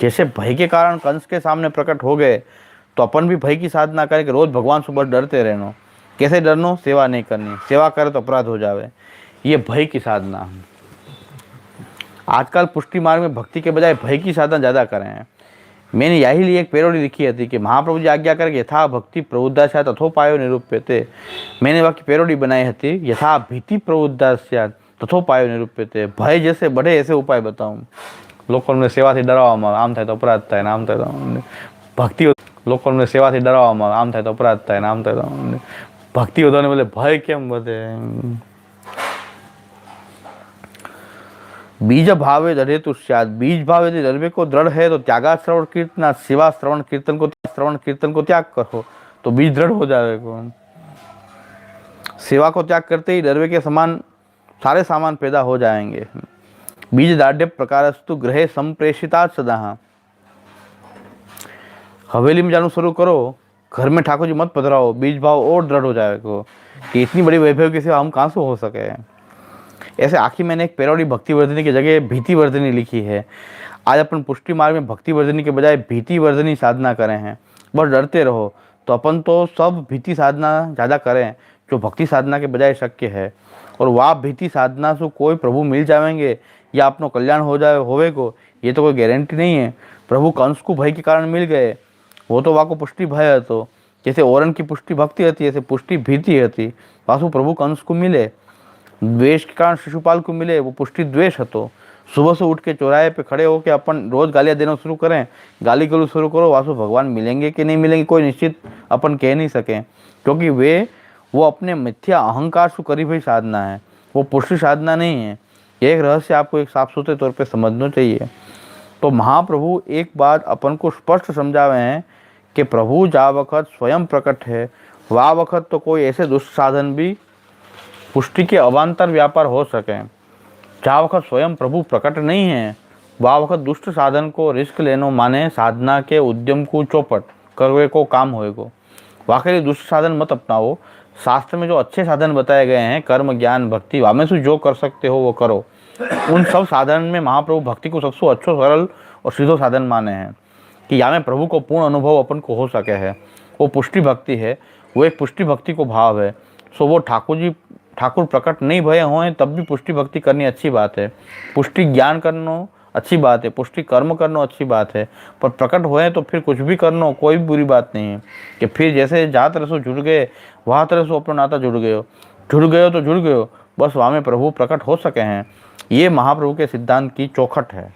जैसे भय के कारण कंस के सामने प्रकट हो गए, तो अपन भी भय की साधना करें कि रोज भगवान से बस डरते रहना। कैसे डरनो? सेवा नहीं करनी, सेवा करे तो अपराध हो जावे, ये भय की साधना। आजकल पुष्टि मार्ग में भक्ति के बजाय भय की साधना ज़्यादा करें हैं। मैंने यही लिए एक पेरोडी लिखी थी कि महाप्रभु जी आज्ञा करे यथा भक्ति प्रबुद्धा स्यात् तथो पायो निरूप्यते। मैंने वह पेरोडी बनाई थी, यथा भीति प्रबुद्धा स्यात् तथो पायो निरूप्यते। भय जैसे बढ़े ऐसे उपाय बताऊँ। लोकोने सेवाथी डराववामां आम थाय तो अपराध थाय ने आम थाय तो भक्ति, लोकोने सेवाथी डराववामां आम थाय तो अपराध थाय ने आम थाय तो भक्ति વધવાને બદલે ભય કેમ વધે? बीज भावे दृढ़े तो स्यात्। बीज भाव यदि दृढ़ को दृढ़ है तो त्यागा श्रवण कीर्तन, सेवा श्रवण कीर्तन को त्याग करो तो बीज दृढ़ हो जाएगा। सेवा को त्याग करते ही दरवे के समान सारे सामान पैदा हो जाएंगे। बीज दाढ़ प्रकारस्तु ग्रहे संप्रेषिता सदा। हवेली में जाना शुरू करो, घर में ठाकुर जी मत पधराओ, बीज भाव और दृढ़ हो जाएगा कि इतनी बड़ी वैभव की सेवा हम कहाँ से हो सके। ऐसे आखिर मैंने एक पेरोडी भक्ति वर्धनी की जगह भीति वर्धनी लिखी है। आज अपन पुष्टि मार्ग में भक्ति वर्धनी के बजाय भीति वर्धनी साधना करें हैं, बस डरते रहो। तो अपन तो सब भीति साधना ज़्यादा करें जो भक्ति साधना के बजाय शक्य है। और वह भीति साधना से कोई प्रभु मिल जाएंगे या अपनो कल्याण हो जाए होवे को, ये तो कोई गारंटी नहीं है। प्रभु कंस को भय के कारण मिल गए, वो तो वाको पुष्टि भय हतो। जैसे औरन की पुष्टि भक्ति हती, ऐसे पुष्टि भीति हती। वासु प्रभु कंस को मिले। द्वेष के कारण शिशुपाल को मिले, वो पुष्टि द्वेष हतो। सुबह से उठ के चौराहे पे खड़े होकर अपन रोज गालियाँ देना शुरू करें, गाली गलौज शुरू करो, वासु भगवान मिलेंगे कि नहीं मिलेंगे कोई निश्चित अपन कह नहीं सकें, क्योंकि वो अपने मिथ्या अहंकार से करी हुई साधना है, वो पुष्टि साधना नहीं है। ये एक रहस्य आपको एक साफ सुथरे तौर पे समझना चाहिए। तो महाप्रभु एक बात अपन को स्पष्ट समझावे हैं कि प्रभु जा वक़्त स्वयं प्रकट है, वह वक़्त तो कोई ऐसे दुष्ट साधन भी पुष्टि के अवान्तर व्यापार हो सके। जहाँ वक़्त स्वयं प्रभु प्रकट नहीं है, वह वक़्त दुष्ट साधन को रिस्क लेनो माने साधना के उद्यम को चौपट करवे को काम होएगो। वाकई दुष्ट साधन मत अपनाओ। शास्त्र में जो अच्छे साधन बताए गए हैं, कर्म, ज्ञान, भक्ति, वामे से जो कर सकते हो वो करो। उन सब साधन में महाप्रभु भक्ति को सबसे अच्छो, सरल और सीधो साधन माने हैं कि यहाँ में प्रभु को पूर्ण अनुभव अपन को हो सके है। वो पुष्टि भक्ति है, वो एक पुष्टि भक्ति को भाव है। सो वो ठाकुर प्रकट नहीं भये हों तब भी पुष्टि भक्ति करनी अच्छी बात है। पुष्टि ज्ञान करना अच्छी बात है, पुष्टि कर्म करना अच्छी बात है, पर प्रकट होए तो फिर कुछ भी करना कोई भी बुरी बात नहीं है। कि फिर जैसे जहाँ तरह से जुड़ गए वहाँ तरह से अपना नाता जुड़ गए हो तो जुड़ गए हो, बस वहाँ में प्रभु प्रकट हो सके हैं। ये महाप्रभु के सिद्धांत की चौखट है।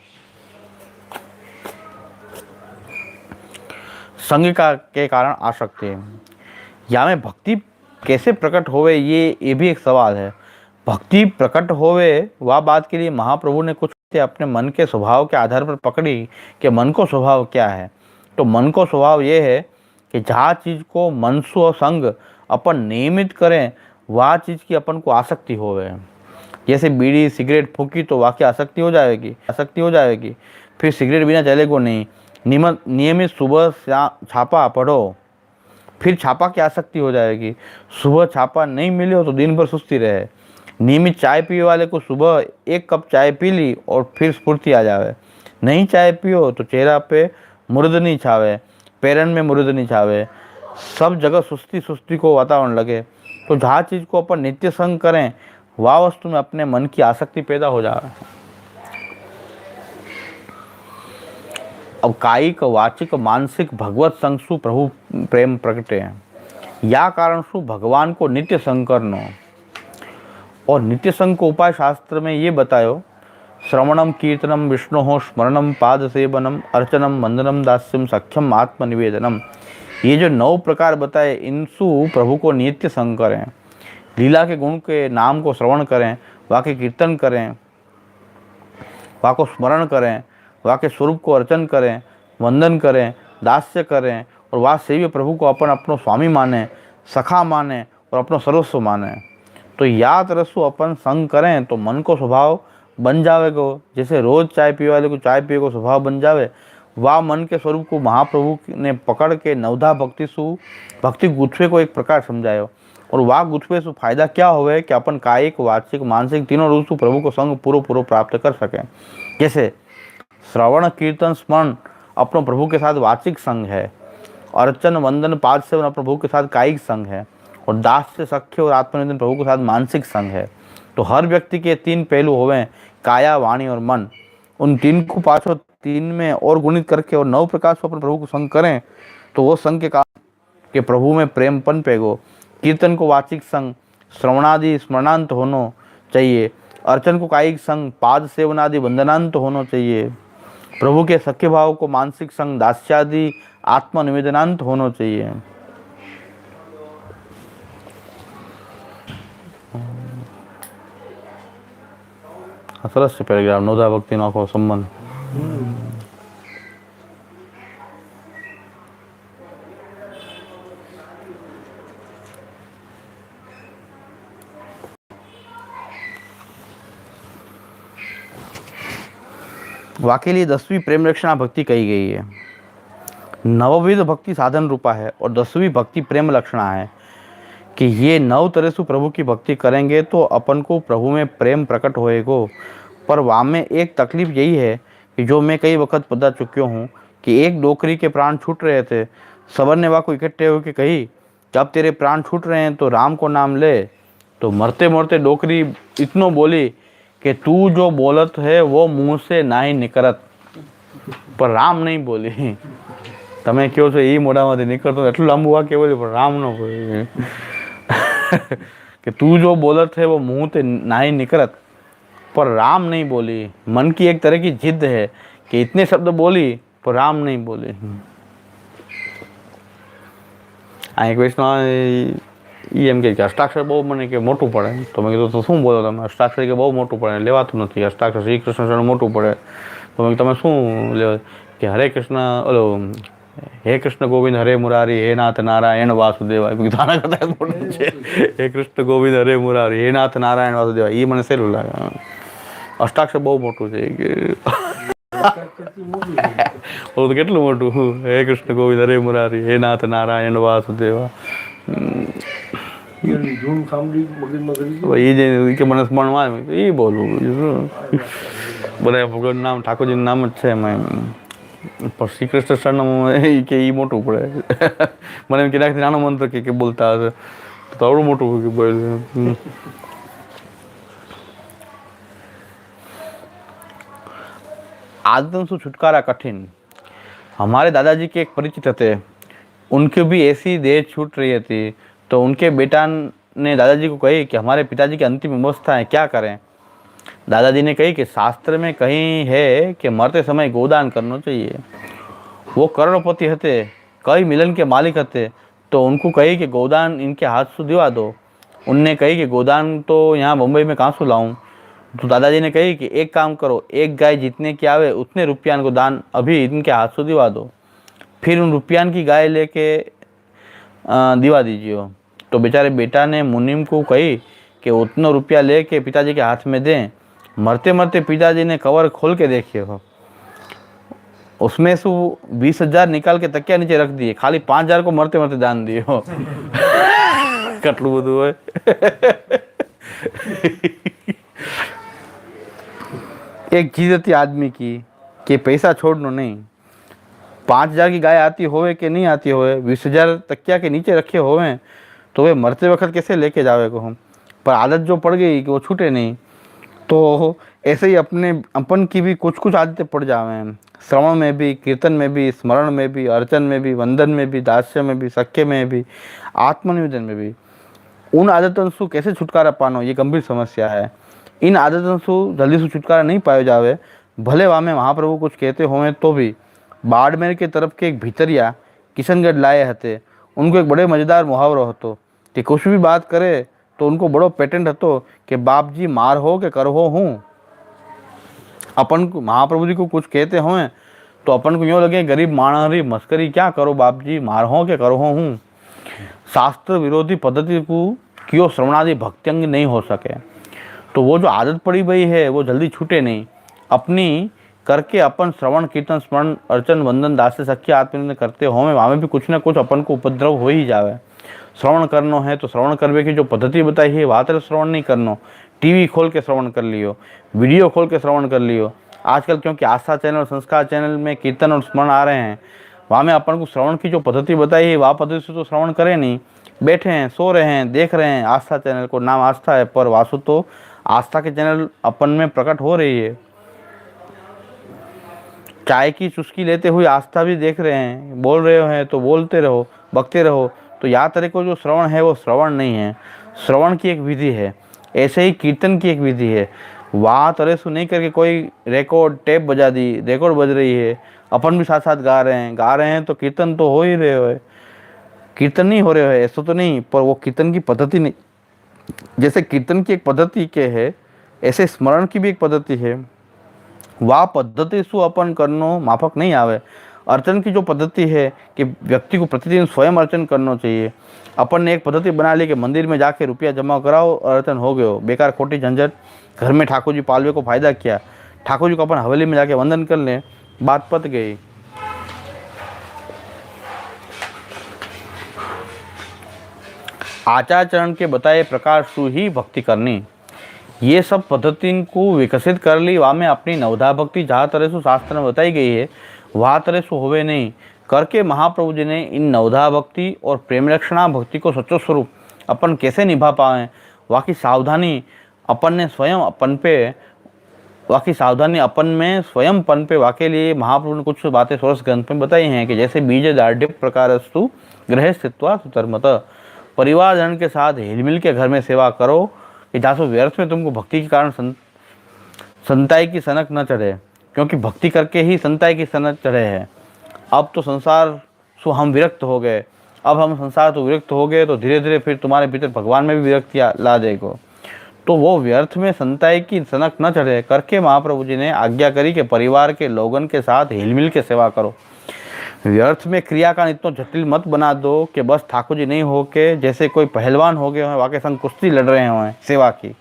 संग के कारण आसक्ति, यहाँ में भक्ति कैसे प्रकट होवे ये भी एक सवाल है। भक्ति प्रकट होवे वह बात के लिए महाप्रभु ने कुछ अपने मन के स्वभाव के आधार पर पकड़ी कि मन को स्वभाव क्या है। तो मन को स्वभाव ये है कि जहाँ चीज़ को मनसो संग अपन नियमित करें वह चीज़ की अपन को आसक्ति होवे। जैसे बीड़ी सिगरेट फूकी तो वाकई आसक्ति हो जाएगी। फिर सिगरेट बिना चलेगो नहीं। नियमित सुबह छापा पढ़ो, फिर छापा की आसक्ति हो जाएगी। सुबह छापा नहीं मिले हो तो दिन भर सुस्ती रहे। नियमित चाय पीने वाले को सुबह 1 कप चाय पी ली और फिर स्फूर्ति आ जावे। नहीं चाय पियो तो चेहरा पे मुर्द नहीं छावे। पैरन में मुरुद नहीं छावे, सब जगह सुस्ती सुस्ती को वातावरण लगे, तो जहाँ चीज़ को अपन नित्य संग करें वह वस्तु में अपने मन की आसक्ति पैदा हो जाए। अब कायिक वाचिक मानसिक भगवत संग सु प्रभु प्रेम प्रकटे हैं, या कारण सु भगवान को नित्य संग करनो। और नित्य संग को उपाय शास्त्र में ये बतायो, श्रवणम कीर्तनम विष्णु स्मरणम पाद सेवनम अर्चनम वंदनम दास्यम सख्यम आत्मनिवेदनम। ये जो 9 प्रकार बताए, इनसु प्रभु को नित्य संग करें, लीला के गुण के नाम को श्रवण करें, वहाँ के कीर्तन करें, वहाँ को स्मरण करें, वहाँ के स्वरूप को अर्चन करें, वंदन करें, दास्य करें, और वहाँ सेव्य प्रभु को अपन अपनो स्वामी माने, सखा माने और अपनो सर्वस्व माने। तो या तरसु अपन संग करें तो मन को स्वभाव बन जावेगो। जैसे रोज चाय पीने वाले को चाय पिए को स्वभाव बन जावे, वह मन के स्वरूप को महाप्रभु ने पकड़ के नवधा भक्ति गुत्थे को एक प्रकार समझायो। और वह गुत्थे से फायदा क्या होवे कि अपन कायिक वाचिक मानसिक तीनों रूप से प्रभु को संग पूरा प्राप्त कर सकें। जैसे श्रवण कीर्तन स्मरण अपनों प्रभु के साथ वाचिक संग है, अर्चन वंदन पाद सेवन अपने प्रभु के साथ कायिक संग है, और दास से सख्य और आत्मनिवेदन प्रभु के साथ मानसिक संग है। तो हर व्यक्ति के 3 पहलू होवे, काया वाणी और मन। उन 3 को पाछो 3 में और गुणित करके और 9 प्रकार से अपने प्रभु को संग करें तो वो संग के कारण के प्रभु में प्रेमपन पेगो। कीर्तन को वाचिक संग श्रवणादि स्मरणांत होना चाहिए, अर्चन को कायिक संग पाद सेवनादि वंदनांत होना चाहिए, प्रभु के सख्य भाव को मानसिक संग दास्यादि आत्मनिवेदनांत होना चाहिए। सरस से पैराग्राफ नवधा भक्ति नो आखो संबंध। वाके लिए 10वीं प्रेम रक्षणा भक्ति कही गई है। नवविध भक्ति साधन रूपा है और 10वीं भक्ति प्रेम लक्षणा है कि ये 9 तरह से प्रभु की भक्ति करेंगे तो अपन को प्रभु में प्रेम प्रकट होएगो। पर वहाँ में एक तकलीफ यही है कि जो मैं कई वक्त बता चुकी हूँ कि एक डोकरी के प्राण छूट रहे थे, सबर ने वहाँ को इकट्ठे होकर कही कि अब तेरे प्राण छूट रहे हैं तो राम को नाम ले। तो मरते मरते डोकरी इतनो बोली कि तू जो बोलत है वो मुँह से ना ही निकलत, पर राम नहीं बोली। તમે કહો છો એ મોઢામાંથી નીકળતો એટલું લાંબુ વાક્ય બોલ્યું પણ રામ ન બોલ્યું कि तू जो बोलत है वो मुंह से ना ही निकलत, पर राम नहीं बोली। मन की एक तरह की जिद है कि इतने शब्द बोली पर राम नहीं बोली। आ एक वैष्णव एम के अष्टाक्षर बहु મને કે મોટું પડે, તો મેં કીધું તો શું બોલો તમે, અષ્ટાક્ષર કે બહુ મોટું પડે, લેવાતું નથી અષ્ટાક્ષર, શ્રી કૃષ્ણ શરણ મોટું પડે, તો મેં તમે શું લેવા કે હરે કૃષ્ણ ઓલો हे कृष्ण गोविंद हरे मुरारी हे नाथ नारायण वासुदेवा गाना करता है। हे कृष्ण गोविंद हरे मुरारी हे नाथ नारायण वासुदेवा ये મને સહેલું લાગે। અષ્ટાક્ષર બહુ મોટું છે કે ઓ તો કેટલું મોટું, હે કૃષ્ણ ગોવિંદ હરે મુરારી હે નાથ નારાયણ વાસુદેવા ધૂમ સાંભળી મગજમાં કરી એ જે કે મને સ્મરણમાં આવે એ બોલવું, બધા ભગવાન નામ ઠાકોરજીનું નામ જ છે એમાં। पर श्री कृष्ण शरण के ई मोटू पड़े मैंने कि नानो मंत्र के बोलता है तो और मोटू बोल। आदतों से छुटकारा कठिन। हमारे दादाजी के एक परिचित थे, उनकी भी ऐसी देह छूट रही थी, तो उनके बेटा ने दादाजी को कही कि हमारे पिताजी की अंतिम अवस्था है, क्या करें। दादाजी ने कही कि शास्त्र में कहीं है कि मरते समय गोदान करना चाहिए। वो करोड़पति थे, कई मिलन के मालिक थे, तो उनको कही कि गोदान इनके हाथ से दिवा दो। उनने कही कि गोदान तो यहाँ मुंबई में कहाँ से लाऊं। तो दादाजी ने कही कि एक काम करो, एक गाय जितने की आवे उतने रुपयान को दान अभी इनके हाथ से दिवा दो, फिर उन रुपयान की गाय लेके दिवा दीजिए। तो बेचारे बेटा ने मुनीम को कही कि उतना रुपया लेके पिताजी के हाथ में दें। मरते मरते पिताजी ने कवर खोल के देखिए हो, उसमें से 20,000 निकाल के तकिया नीचे रख दिए, खाली 5,000 को मरते मरते दान दिए हो। कटलू बधु है। एक चीज थी आदमी की कि पैसा छोड़ना नहीं, 5,000 की गाय आती होवे कि नहीं आती होवे, 20,000 तकिया के नीचे रखे होवे, तो वे मरते वक्त कैसे लेके जावे को हम। पर आदत जो पड़ गई कि वो छूटे नहीं, तो ऐसे ही अपन की भी कुछ कुछ आदतें पड़ जावे हैं, श्रवण में भी, कीर्तन में भी, स्मरण में भी, अर्चन में भी, वंदन में भी, दास्य में भी, सख्य में भी, आत्मनिवेदन में भी। उन आदतों से कैसे छुटकारा पानो, ये गंभीर समस्या है। इन आदतों से जल्दी से छुटकारा नहीं पायो जावे, भले वहाँ में महाप्रभु कुछ कहते हों तो भी। बाड़मेर के तरफ के एक भीतरिया किशनगढ़ लाए हते, उनको एक बड़े मज़ेदार मुहावरो हतो कि कुछ भी बात करे तो उनको बड़ो पेटेंट हतो कि बाप जी मार हो के कर हो हूँ। अपन को महाप्रभु जी को कुछ कहते हों तो अपन को यूँ लगे गरीब मानहरी मस्करी क्या करो बाप जी, मार हो के कर हो हूँ। शास्त्र विरोधी पद्धति को क्यों श्रवणादि भक्त्यंग नहीं हो सके, तो वो जो आदत पड़ी हुई है वो जल्दी छूटे नहीं। अपनी करके अपन श्रवण कीर्तन स्मरण अर्चन वंदन दास्य सख्य आत्मनिवेदन करते हो में वहाँ में भी कुछ ना कुछ अपन को उपद्रव हो ही जावे। श्रवण करनो है तो श्रवण करने की जो पद्धति बताई है वहाँ तरह श्रवण नहीं करनो, टीवी खोल के श्रवण कर लियो, वीडियो खोल के श्रवण कर लियो। आजकल क्योंकि आस्था चैनल संस्कार चैनल में कीर्तन और स्मरण आ रहे हैं, वहाँ में अपन को श्रवण की जो पद्धति बताई है वहाँ पद्धति से तो श्रवण करें नहीं, बैठे हैं, सो रहे हैं, देख रहे हैं। आस्था चैनल को नाम आस्था है, पर वासु तो आस्था के चैनल अपन में प्रकट हो रही है। चाय की चुस्की लेते हुए आस्था भी देख रहे हैं, बोल रहे हैं तो बोलते रहो, बकते रहो। तो या तरह को जो श्रवण है वो श्रवण नहीं है, श्रवण की एक विधि है। ऐसे ही कीर्तन की एक विधि है, वहाँ तरह से नहीं करके कोई रिकॉर्ड टेप बजा दी, रिकॉर्ड बज रही है, अपन भी साथ साथ गा रहे हैं तो कीर्तन तो हो ही रहे हो, कीर्तन नहीं हो रहे हो ऐसा तो नहीं, पर वो कीर्तन की पद्धति नहीं। जैसे कीर्तन की एक पद्धति के है, ऐसे स्मरण की भी एक पद्धति है, वह पद्धति सु अपन करनो माफक नहीं आवे। अर्चन की जो पद्धति है कि व्यक्ति को प्रतिदिन स्वयं अर्चन करना चाहिए। अपन ने एक पद्धति बना ली कि मंदिर में जाके रुपया जमा कराओ और अर्चन हो गयो, बेकार खोटी झंझट। घर में ठाकुर जी पालवे को फायदा क्या, ठाकुर जी को अपन हवेली में जाके वंदन कर लें, बात पत गई। आचार्यचरण के बताए प्रकार सु ही भक्ति करनी, ये सब पद्धति को विकसित कर ली। वहाँ में अपनी नवधा भक्ति जहाँ तरह से शास्त्र में बताई गई है वहाँ तरह से होवे नहीं करके महाप्रभु जी ने इन नवधा भक्ति और प्रेम रक्षणा भक्ति को सच्चो स्वरूप अपन कैसे निभा पाएँ, वहाँ की सावधानी अपन ने स्वयं अपन पे, वहाँ की सावधानी अपन में स्वयं पन पे वाके लिए महाप्रभु ने कुछ बातें सोरस ग्रंथ में बताई हैं कि जैसे बीज दार्ढ्य प्रकारस्तु गृह स्थित्वा सुतर्मत, परिवारजन के साथ हिलमिल के घर में सेवा करो कि जहाँ व्यर्थ में तुमको भक्ति के कारण संताई की सनक न चढ़े, क्योंकि भक्ति करके ही संताई की सनक चढ़े है। अब तो संसार सो हम विरक्त हो गए, अब हम संसार तो विरक्त हो गए तो धीरे धीरे फिर तुम्हारे भीतर भगवान में भी विरक्ति ला देगा, तो वो व्यर्थ में संताई की सनक न चढ़े करके महाप्रभु जी ने आज्ञा करी कि परिवार के लोगन के साथ हिलमिल के सेवा करो। व्यर्थ में क्रिया का इतना जटिल मत बना दो कि बस ठाकुर जी नहीं हो के जैसे कोई पहलवान हो गए हैं वाके संग कुश्ती लड़ रहे हैं सेवा की,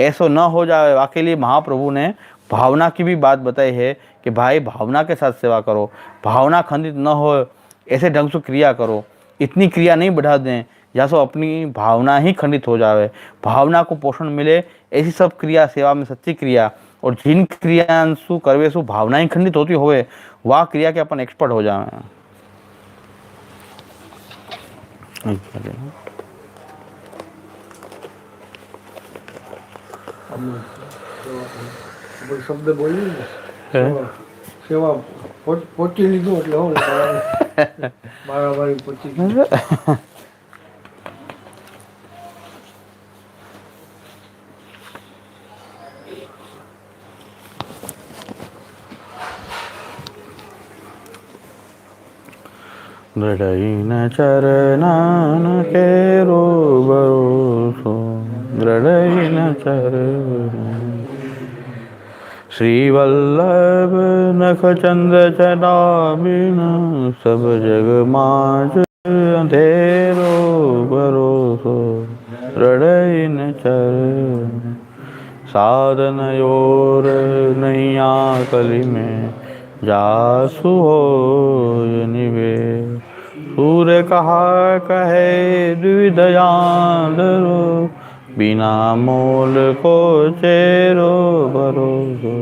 ऐसा न हो जाए। वाके लिए महाप्रभु ने भावना की भी बात बताई है कि भाई भावना के साथ सेवा करो, भावना खंडित न हो ऐसे ढंग से क्रिया करो। इतनी क्रिया नहीं बढ़ा दें या सो अपनी भावना ही खंडित हो जाए, भावना को पोषण मिले ऐसी सब क्रिया सेवा में सच्ची क्रिया। और जिन क्रियांशु करवे सु भावना ही खंडित होती होवे वह क्रिया के अपन एक्सपर्ट हो जाए। શબ્દ બોલી સેવા પોચી લીધું એટલે હું મારામારી પોચી दृढ़ई न चरनान केरो भरोसो, दृढ़ई न चरण श्री वल्लभ नख चंद्र चढ़ाबिन, सब जग माज अंधेरो भरोसो, दृढ़ई न चरण साधन योर नहीं आकली में जासु हो निवे, सूर्य कहा कहे द्विदयांधरो, बिना मोल को चेरो भरोसो,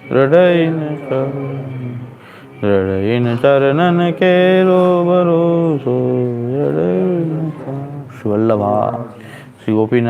हृदय न करो। हृदय चरणन के रो भरोसो, हृदय श्री वल्लभा श्री गोपीनाथ।